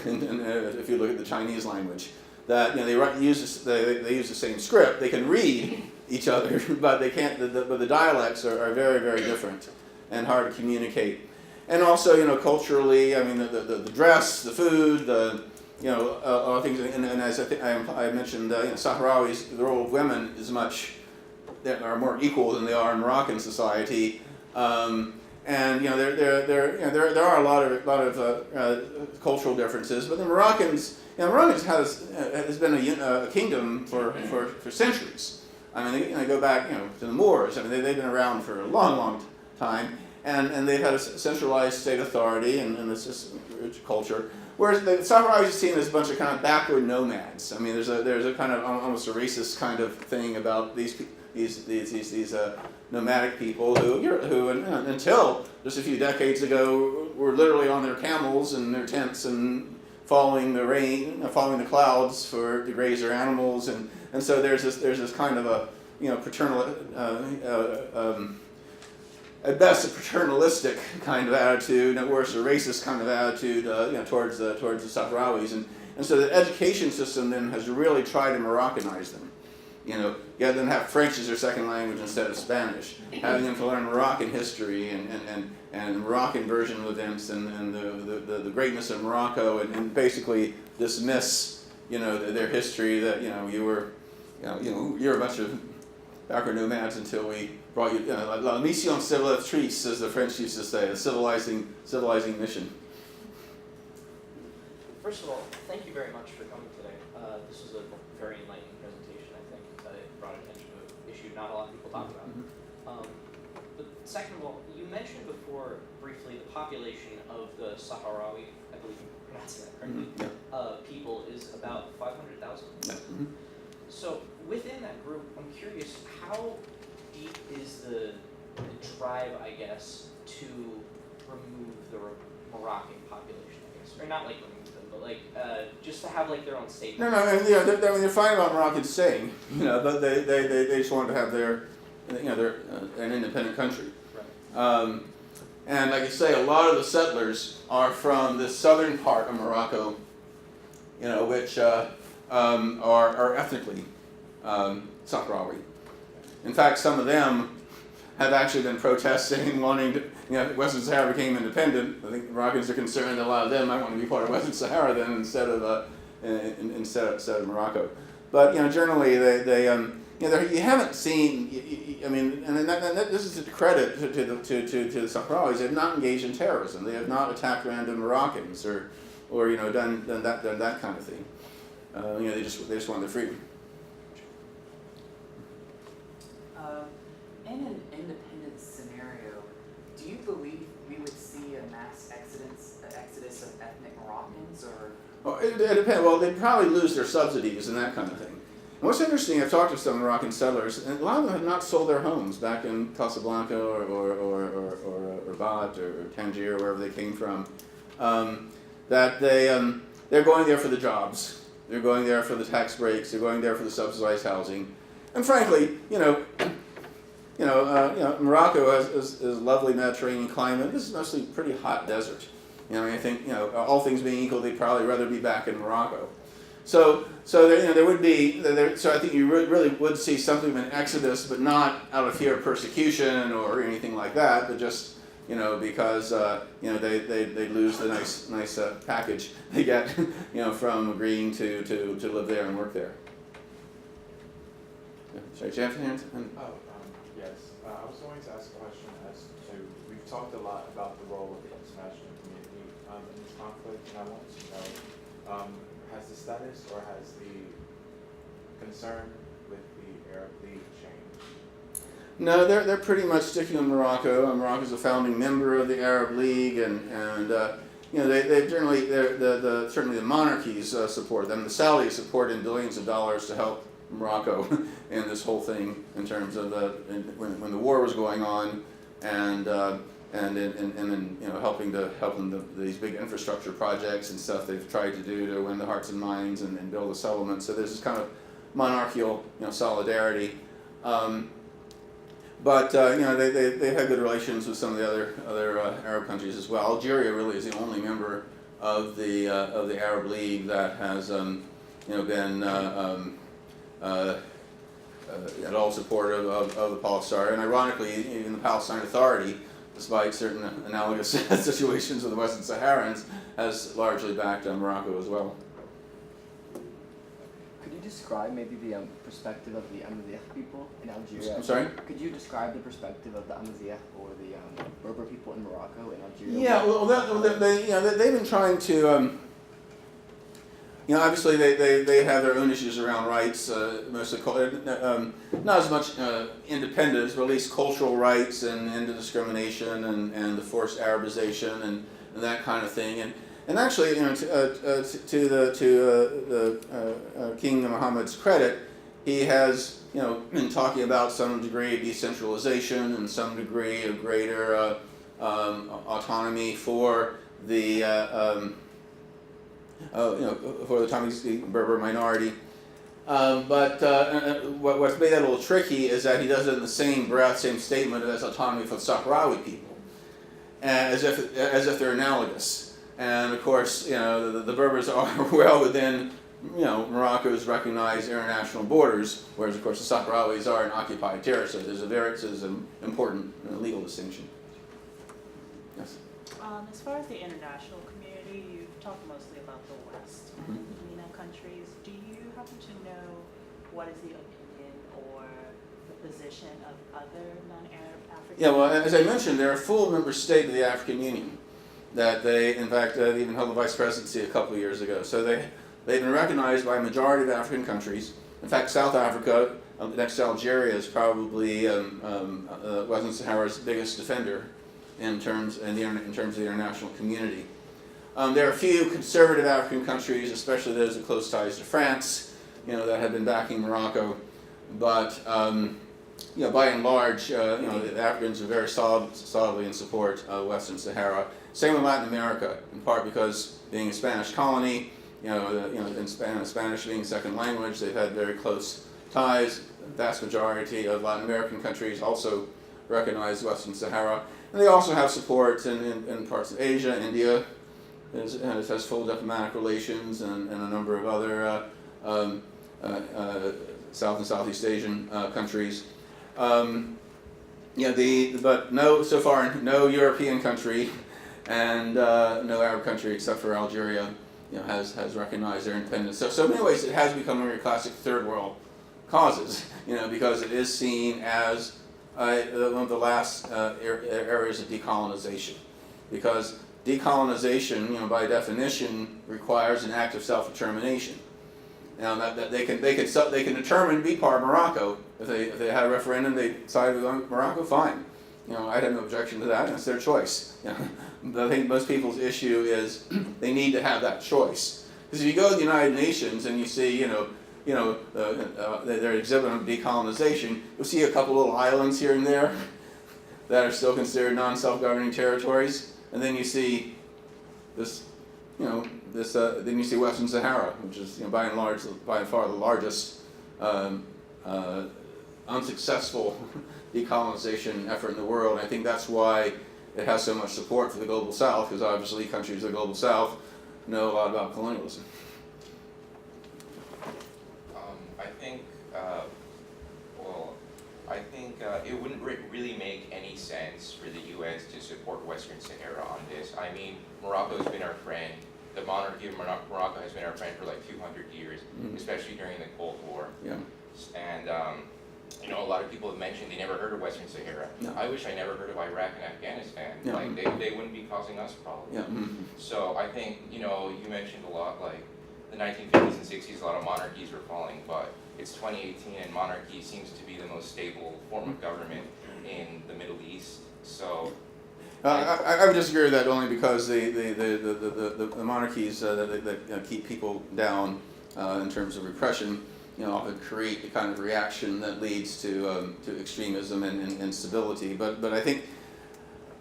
if you look at the Chinese language. That they use the same script. They can read each other, but they can't. But the dialects are very, very different and hard to communicate. And also, culturally, the dress, the food, a lot of things. And as I mentioned, Sahrawis, the role of women is are more equal than they are in Moroccan society. And there are a lot of cultural differences, but the Moroccans has been a kingdom for centuries. They go back to the Moors. They've been around for a long time, and they've had a centralized state authority and this rich culture. Whereas the Sahrawis are seen as a bunch of kind of backward nomads. There's a kind of almost a racist kind of thing about these nomadic people who until just a few decades ago were literally on their camels and their tents and following the rain, following the clouds to graze their animals, and so there's this kind of a paternal, at best a paternalistic kind of attitude, and at worst a racist kind of attitude, towards the Sahrawis, and so the education system then has really tried to Moroccanize them. Get them to have French as their second language instead of Spanish, having them to learn Moroccan history and Moroccan version of events and the greatness of Morocco, and basically dismiss their history, that you're a bunch of backward nomads until we brought you la mission civilisatrice, as the French used to say, a civilizing mission. First of all, thank you very much for coming today. This was a very enlightening presentation. I think it brought attention to an issue not a lot of people talk about. But second of all, you mentioned before briefly the population of the Sahrawi, I believe you pronounced that correctly, people is about 500,000. So within that group, I'm curious, how deep is the drive, I guess, to remove the Moroccan population, I guess, or not like remove them, but like just to have like their own state. No, they're fine about Moroccans staying. But they just wanted to have their an independent country. Right. And like you say, a lot of the settlers are from the southern part of Morocco, which are ethnically Sahrawi. In fact, some of them have actually been protesting, wanting to, Western Sahara became independent. I think Moroccans are concerned that a lot of them might want to be part of Western Sahara then instead of Morocco. But generally you haven't seen. This is a credit to the Sahrawis. They have not engaged in terrorism. They have not attacked random Moroccans or done that kind of thing. They just want their freedom. In an independent scenario, do you believe we would see a mass exodus of ethnic Moroccans, or? Well, it depends. Well, they'd probably lose their subsidies and that kind of thing. And what's interesting, I've talked to some Moroccan settlers, and a lot of them have not sold their homes back in Casablanca or Rabat or Tangier, wherever they came from. That they're going there for the jobs. They're going there for the tax breaks. They're going there for the subsidized housing. And frankly, Morocco has lovely Mediterranean climate. This is mostly pretty hot desert. I think all things being equal, they'd probably rather be back in Morocco. So there would be so I think you really would see something of an exodus, but not out of fear of persecution or anything like that, but just because they lose the nice package they get from agreeing to live there and work there. Sorry, do you have your hand? Yes. I was going to ask a question as to, we've talked a lot about the role of the international community in this conflict, and I wanted to know, has the status or has the concern with the Arab League changed? No, they're pretty much sticking with Morocco. Morocco's a founding member of the Arab League, and they generally certainly the monarchies support them. The Saudis supported billions of dollars to help Morocco in this whole thing in terms of when the war was going on, and then helping these big infrastructure projects and stuff they've tried to do to win the hearts and minds and build a settlement. So there's this kind of monarchical solidarity. But they have good relations with some of the other Arab countries as well. Algeria really is the only member of the Arab League that has been at all supportive of the Polisario, and ironically, even the Palestine Authority, despite certain analogous situations with the Western Saharans, has largely backed Morocco as well. Could you describe maybe the perspective of the Amazigh people in Algeria? I'm sorry? Could you describe the perspective of the Amazigh or the Berber people in Morocco and Algeria? Yeah, well, they've been trying to. Obviously they have their own issues around rights, mostly not as much independence, but at least cultural rights and end of discrimination and the forced Arabization and that kind of thing. And actually, to the King Mohammed's credit, he has been talking about some degree of decentralization and some degree of greater autonomy for the for the Tamil Berber minority. What's made that a little tricky is that he does it in the same breath, same statement as autonomy for the Sahrawi people, as if they're analogous. And of course, the Berbers are well within Morocco's recognized international borders, whereas of course the Sahrawis are an occupied territory. So there's an important legal distinction. Yes. As far as the international community, you've talked mostly about the West and MENA countries. Do you happen to know what is the opinion or the position of other non-Arab African? Yeah, well, as I mentioned, they're a full member state of the African Union. That they, in fact, even held the vice presidency a couple of years ago. So they've been recognized by a majority of African countries. In fact, South Africa, next to Algeria, is probably Western Sahara's biggest defender in terms of the international community. There are a few conservative African countries, especially those with close ties to France, that have been backing Morocco. But by and large, the Africans are very solidly in support of Western Sahara. Same with Latin America, in part because being a Spanish colony, and Spanish being second language, they've had very close ties. The vast majority of Latin American countries also recognize Western Sahara. And they also have support in parts of Asia. India has full diplomatic relations, and a number of other South and Southeast Asian countries. But so far, no European country and no Arab country except for Algeria, has recognized their independence. So in many ways, it has become one of your classic third world causes, because it is seen as one of the last areas of decolonization, because decolonization, by definition, requires an act of self-determination. Now that they can determine to be part of Morocco. If they had a referendum, they decided to go to Morocco, fine. I'd have no objection to that, and it's their choice. But I think most people's issue is they need to have that choice. Because if you go to the United Nations and you see, their exhibit on decolonization, you'll see a couple little islands here and there that are still considered non-self-governing territories, and then you see this, then you see Western Sahara, which is by and far the largest unsuccessful decolonization effort in the world. And I think that's why it has so much support for the Global South, because obviously countries of the Global South know a lot about colonialism. I think it wouldn't really make any sense for the U.S. to support Western Sahara on this. I mean, Morocco has been our friend. The monarchy of Morocco has been our friend for like 200 years, especially during the Cold War. Yeah. And a lot of people have mentioned they never heard of Western Sahara. No. I wish I never heard of Iraq and Afghanistan. Yeah. Like they wouldn't be causing us problems. Yeah. So I think you mentioned a lot like the 1950s and 60s. A lot of monarchies were falling, but it's 2018 and monarchy seems to be the most stable form of government in the Middle East. So. I would disagree with that only because the monarchies that keep people down in terms of repression, often create the kind of reaction that leads to extremism and instability. But I think,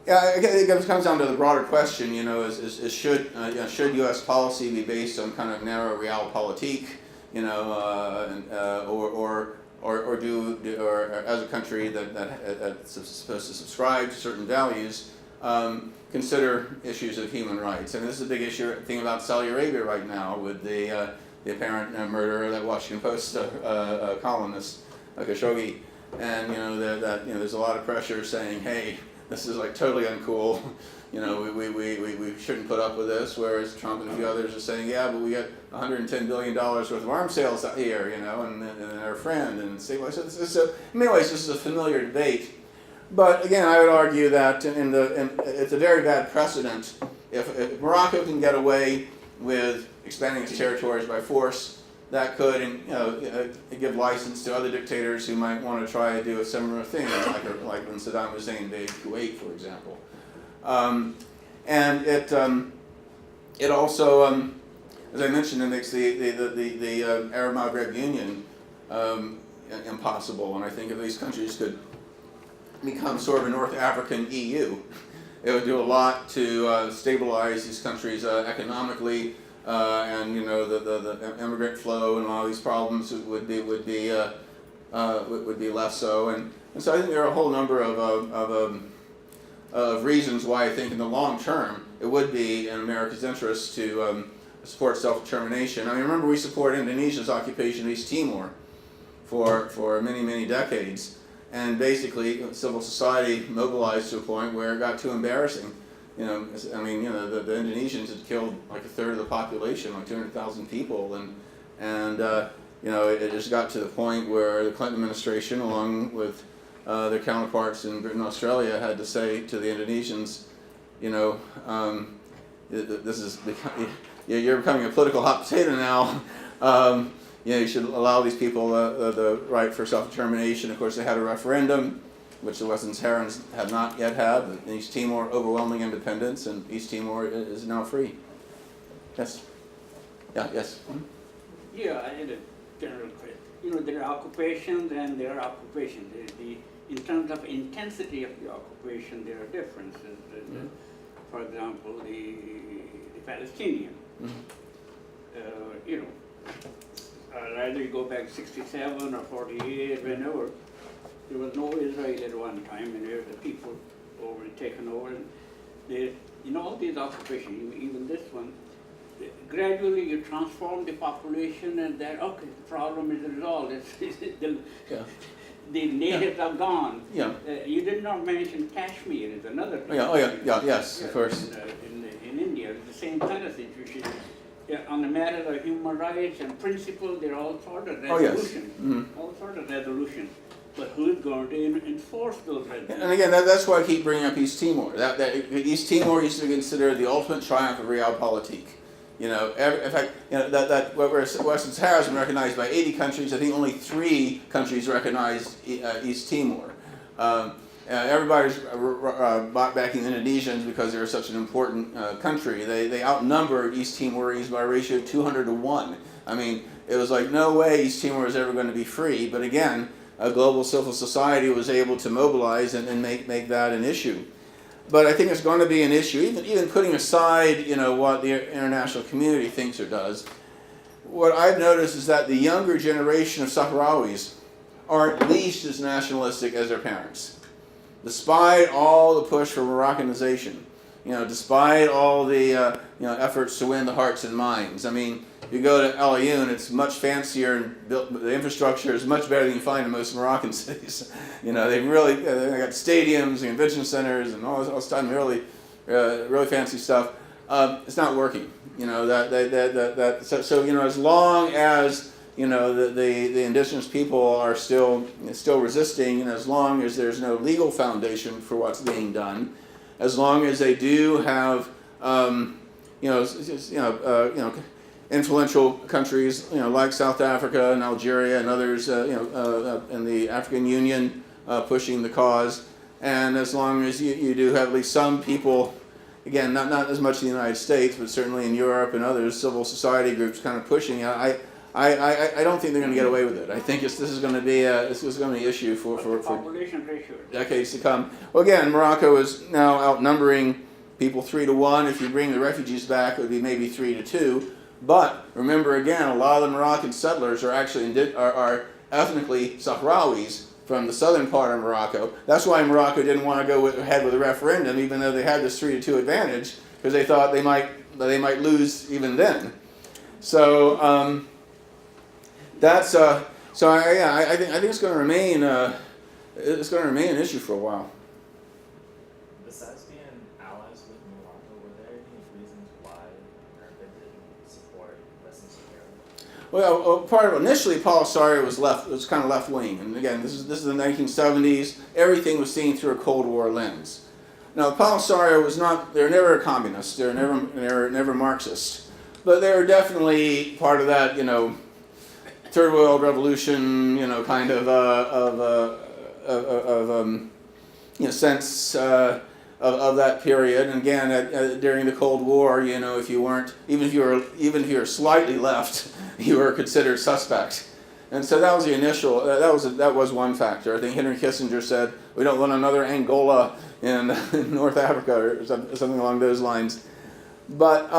it comes down to the broader question. Is should U.S. policy be based on kind of narrow realpolitik, or as a country that's supposed to subscribe to certain values, consider issues of human rights. And this is a big thing about Saudi Arabia right now with the apparent murder of that Washington Post columnist, Khashoggi. And there's a lot of pressure saying, hey, this is like totally uncool. We shouldn't put up with this. Whereas Trump and a few others are saying, yeah, but we got $110 billion worth of arms sales out here, and our friend. And so in many ways, this is a familiar debate. But again, I would argue that it's a very bad precedent. If Morocco can get away with expanding its territories by force, that could give license to other dictators who might want to try to do a similar thing, like when Saddam Hussein invaded Kuwait, for example. And it also, as I mentioned, it makes the Arab Maghreb Union impossible. And I think if these countries could become sort of a North African EU, it would do a lot to stabilize these countries economically, and the immigrant flow and all these problems would be less so, and so I think there are a whole number of reasons why I think in the long term it would be in America's interest to support self-determination. I mean, remember we supported Indonesia's occupation of East Timor for many decades, and basically civil society mobilized to a point where it got too embarrassing. The Indonesians had killed like a third of the population, like 200,000 people, and it just got to the point where the Clinton administration, along with their counterparts in Britain and Australia, had to say to the Indonesians, this is you're becoming a political hot potato now. You should allow these people the right for self-determination. Of course, they had a referendum, which the Western Saharans have not yet had. East Timor, overwhelming independence, and East Timor is now free. Yes? Yeah, yes? Yeah, I had a general question. There are occupations and there are occupations. In terms of intensity of the occupation, there are differences. For example, the Palestinian. Either you go back 67 or 48, whenever, there was no Israel at one time, and there were the people taken over. And all these occupations, even this one, gradually you transform the population, and then the problem is resolved. The natives are gone. Yeah. You did not mention Kashmir is another thing. Yes, of course. In India, it's the same kind of situation. On the matter of human rights and principle, there are all sorts of resolutions. All sorts of resolutions. But who's going to enforce those resolutions? And again, that's why I keep bringing up East Timor. That East Timor used to be considered the ultimate triumph of realpolitik. In fact, what Western Sahara has been recognized by 80 countries. I think only 3 countries recognized East Timor. Everybody's backing the Indonesians because they're such an important country. They outnumbered East Timorese by a ratio of 200 to 1. I mean, it was like no way East Timor is ever going to be free. But again, a global civil society was able to mobilize and make that an issue. But I think it's going to be an issue, even putting aside what the international community thinks or does. What I've noticed is that the younger generation of Sahrawis are at least as nationalistic as their parents, despite all the push for Moroccanization. Despite all the efforts to win the hearts and minds. I mean, you go to El Ayoun, it's much fancier and the infrastructure is much better than you find in most Moroccan cities. They got stadiums and convention centers and all this stuff, really fancy stuff. It's not working. So as long as the indigenous people are still resisting, and as long as there's no legal foundation for what's being done, as long as they do have influential countries like South Africa and Algeria and others in the African Union pushing the cause, and as long as you do have at least some people, again not as much in the United States, but certainly in Europe and others, civil society groups kind of pushing. I don't think they're going to get away with it. I think this is going to be an issue for population ratio decades to come. Well, again, Morocco is now outnumbering people 3 to 1. If you bring the refugees back, it would be maybe 3 to 2. But remember, again, a lot of the Moroccan settlers are actually are ethnically Sahrawis from the southern part of Morocco. That's why Morocco didn't want to go ahead with a referendum, even though they had this 3 to 2 advantage, because they thought they might lose even then. So. I think it's going to remain an issue for a while. Besides being allies with Morocco, were there any reasons why America didn't support Western Sahara? Well, part of initially Polisario was kind of left wing, and again, this is the 1970s. Everything was seen through a Cold War lens. Now, Polisario was not; they were never a communist. They were never Marxist, but they were definitely part of that, Third World Revolution, kind of sense of that period. And again, during the Cold War, if you weren't, even if you were slightly left, you were considered suspect. And so that was the initial. That was one factor. I think Henry Kissinger said, "We don't want another Angola in North Africa," or something along those lines. But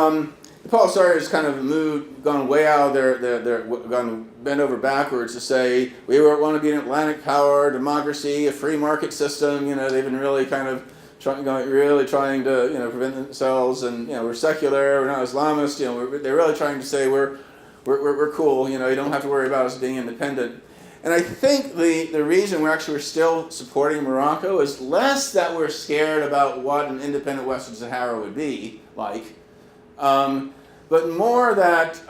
the Polisario has kind of gone way out of their gone bent over backwards to say we want to be an Atlantic power, democracy, a free market system. You know, they've been really kind of trying to prevent themselves, and we're secular, we're not Islamist. They're really trying to say we're cool. You don't have to worry about us being independent. And I think the reason we're still supporting Morocco is less that we're scared about what an independent Western Sahara would be like, but more that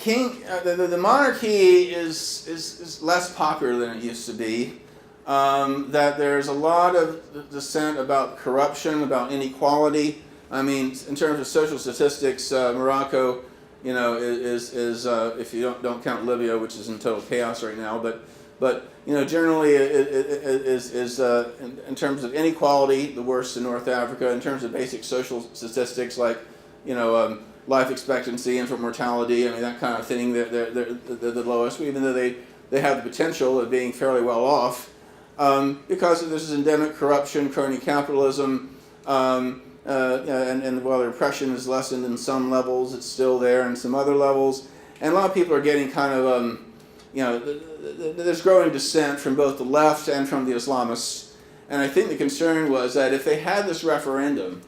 the monarchy is less popular than it used to be. That there's a lot of dissent about corruption, about inequality. I mean, in terms of social statistics, Morocco, is if you don't count Libya, which is in total chaos right now, but generally it is in terms of inequality the worst in North Africa. In terms of basic social statistics like life expectancy, infant mortality, I mean that kind of thing, they're the lowest, even though they have the potential of being fairly well off because of this endemic corruption, crony capitalism. And while the repression is lessened in some levels, it's still there in some other levels. And a lot of people are getting kind of, there's growing dissent from both the left and from the Islamists. And I think the concern was that if they had this referendum,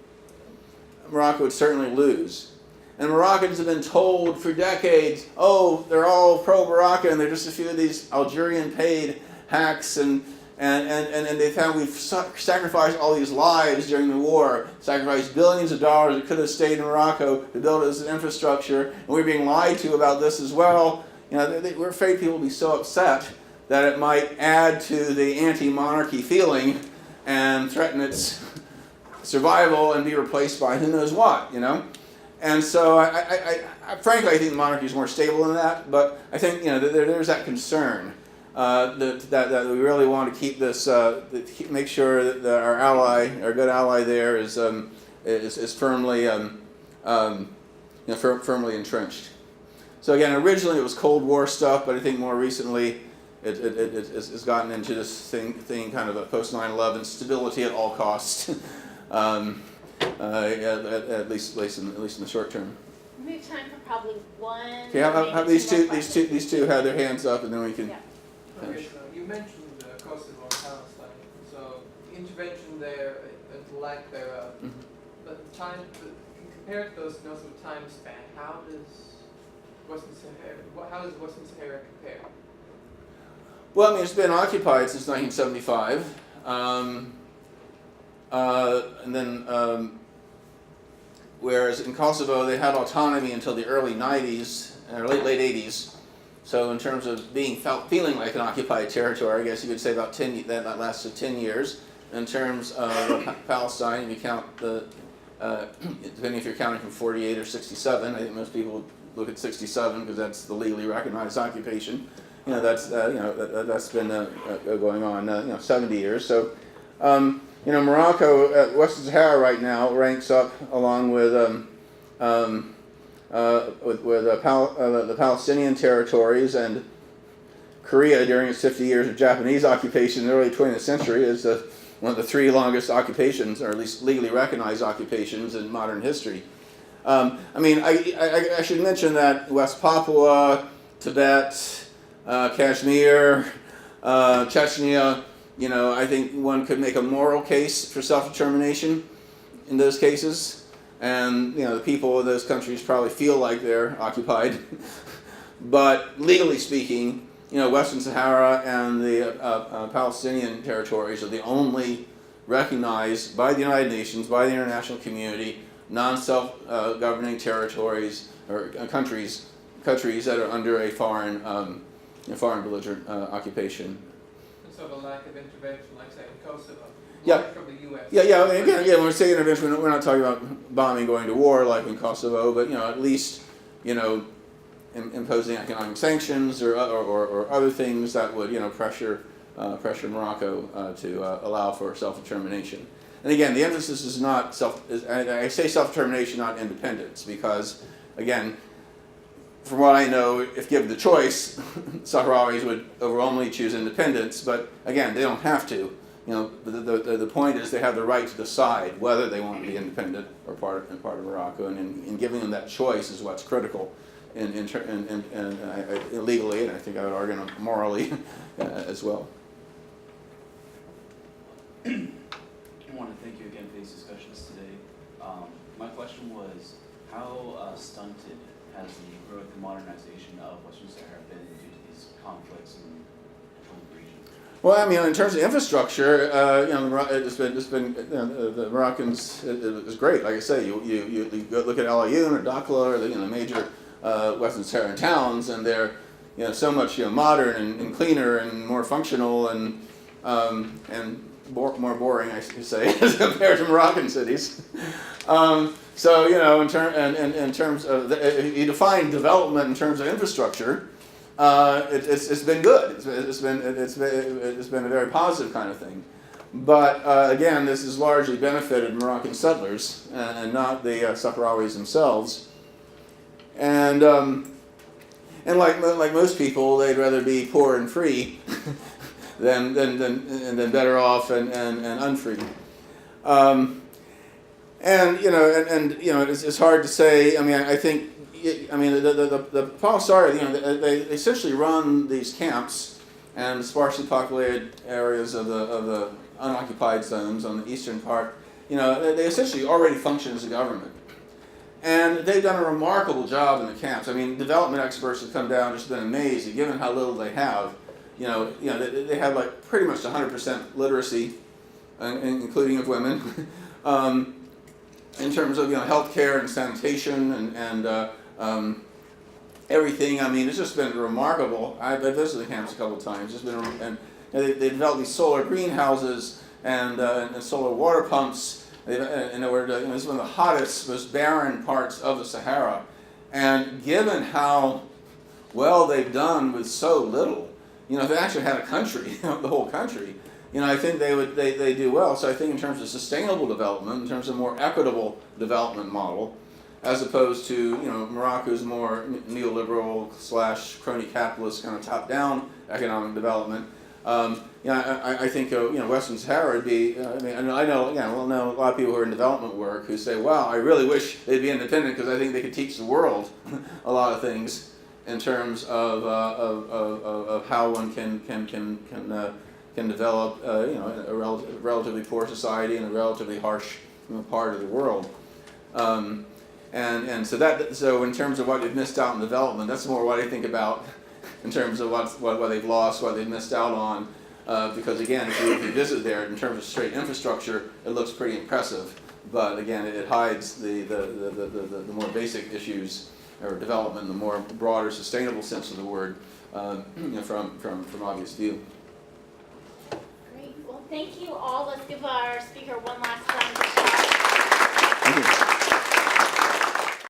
Morocco would certainly lose. And Moroccans have been told for decades, oh, they're all pro-Moroccan, they're just a few of these Algerian-paid hacks, and they found we've sacrificed all these lives during the war, sacrificed billions of dollars that could have stayed in Morocco to build this infrastructure, and we're being lied to about this as well. We're afraid people will be so upset that it might add to the anti-monarchy feeling and threaten its survival and be replaced by who knows what, And so, I frankly, I think the monarchy is more stable than that, but I think, there's that concern. That we really want to keep this, make sure that our ally, our good ally there, is firmly, firmly entrenched. So again, originally it was Cold War stuff, but I think more recently it's gotten into this thing kind of a post 9/11 stability at all costs, at least in the short term. We have time for probably one. Okay, how these two have their hands up, and then we can. Yeah. Okay, so you mentioned Kosovo and Palestine, so intervention there and lack thereof. But compared to those notes of time span, how does Western Sahara compare? Well, I mean, it's been occupied since 1975, and then whereas in Kosovo they had autonomy until the early 90s or late 80s. So in terms of feeling like an occupied territory, I guess you could say about 10. That lasted 10 years. In terms of Palestine, if you count depending if you're counting from 48 or 67, I think most people look at 67 because that's the legally recognized occupation. That's been going on 70 years. So Morocco, Western Sahara right now ranks up along with the Palestinian territories and Korea during its 50 years of Japanese occupation in the early 20th century is one of the 3 longest occupations, or at least legally recognized occupations in modern history. I should mention that West Papua, Tibet, Kashmir, Chechnya, I think one could make a moral case for self-determination in those cases. And the people of those countries probably feel like they're occupied, but legally speaking, Western Sahara and the Palestinian territories are the only recognized by the United Nations, by the international community, non-self-governing territories or countries that are under a foreign belligerent occupation. And so the lack of intervention, like say in Kosovo. Yeah. From the U.S. Yeah. Again, when we say intervention, we're not talking about bombing, going to war like in Kosovo, but at least imposing economic sanctions or other things that would pressure Morocco to allow for self-determination. And again, the emphasis is not I say self-determination, not independence, because again, from what I know, if given the choice, Sahrawis would overwhelmingly choose independence, but again, they don't have to. the point is they have the right to decide whether they want to be independent or part of Morocco, and in giving them that choice is what's critical, legally, and I think I would argue morally as well. I want to thank you again for these discussions today. My question was, how stunted has the growth and modernization of Western Sahara been due to these conflicts in the region? Well, I mean, in terms of infrastructure, the Moroccans, it was great. Like I say, you go look at El Ayoun or Dakhla or the major Western Saharan towns, and they're so much modern and cleaner and more functional and more boring, I should say, as compared to Moroccan cities. So in terms of you define development in terms of infrastructure, it's been good. It's been a very positive kind of thing. But again, this has largely benefited Moroccan settlers and not the Sahrawis themselves. And like most people, they'd rather be poor and free than better off and unfree. It's hard to say. I mean, I think. The Polisario, they essentially run these camps and sparsely populated areas of the unoccupied zones on the eastern part. They essentially already function as a government, and they've done a remarkable job in the camps. I mean, development experts have come down and just been amazed, given how little they have. They have like pretty much 100% literacy, including of women, in terms of healthcare and sanitation and everything. I mean, it's just been remarkable. I've visited the camps a couple of times. It's been, and they developed these solar greenhouses and solar water pumps. It's one of the hottest, most barren parts of the Sahara. And given how well they've done with so little, if they actually had a country, the whole country, I think they do well. So I think in terms of sustainable development, in terms of more equitable development model, as opposed to Morocco's more neoliberal / crony capitalist kind of top-down economic development. I think Western Sahara would be. I know a lot of people who are in development work who say, "Wow, I really wish they'd be independent because I think they could teach the world a lot of things in terms of how one can develop a relatively poor society in a relatively harsh part of the world." So in terms of what they've missed out in development, that's more what I think about in terms of what they've lost, what they've missed out on. Because again, if you visit there, in terms of straight infrastructure, it looks pretty impressive. But again, it hides the more basic issues or development, the more broader, sustainable sense of the word, from obvious view. Great. Well, thank you all. Let's give our speaker one last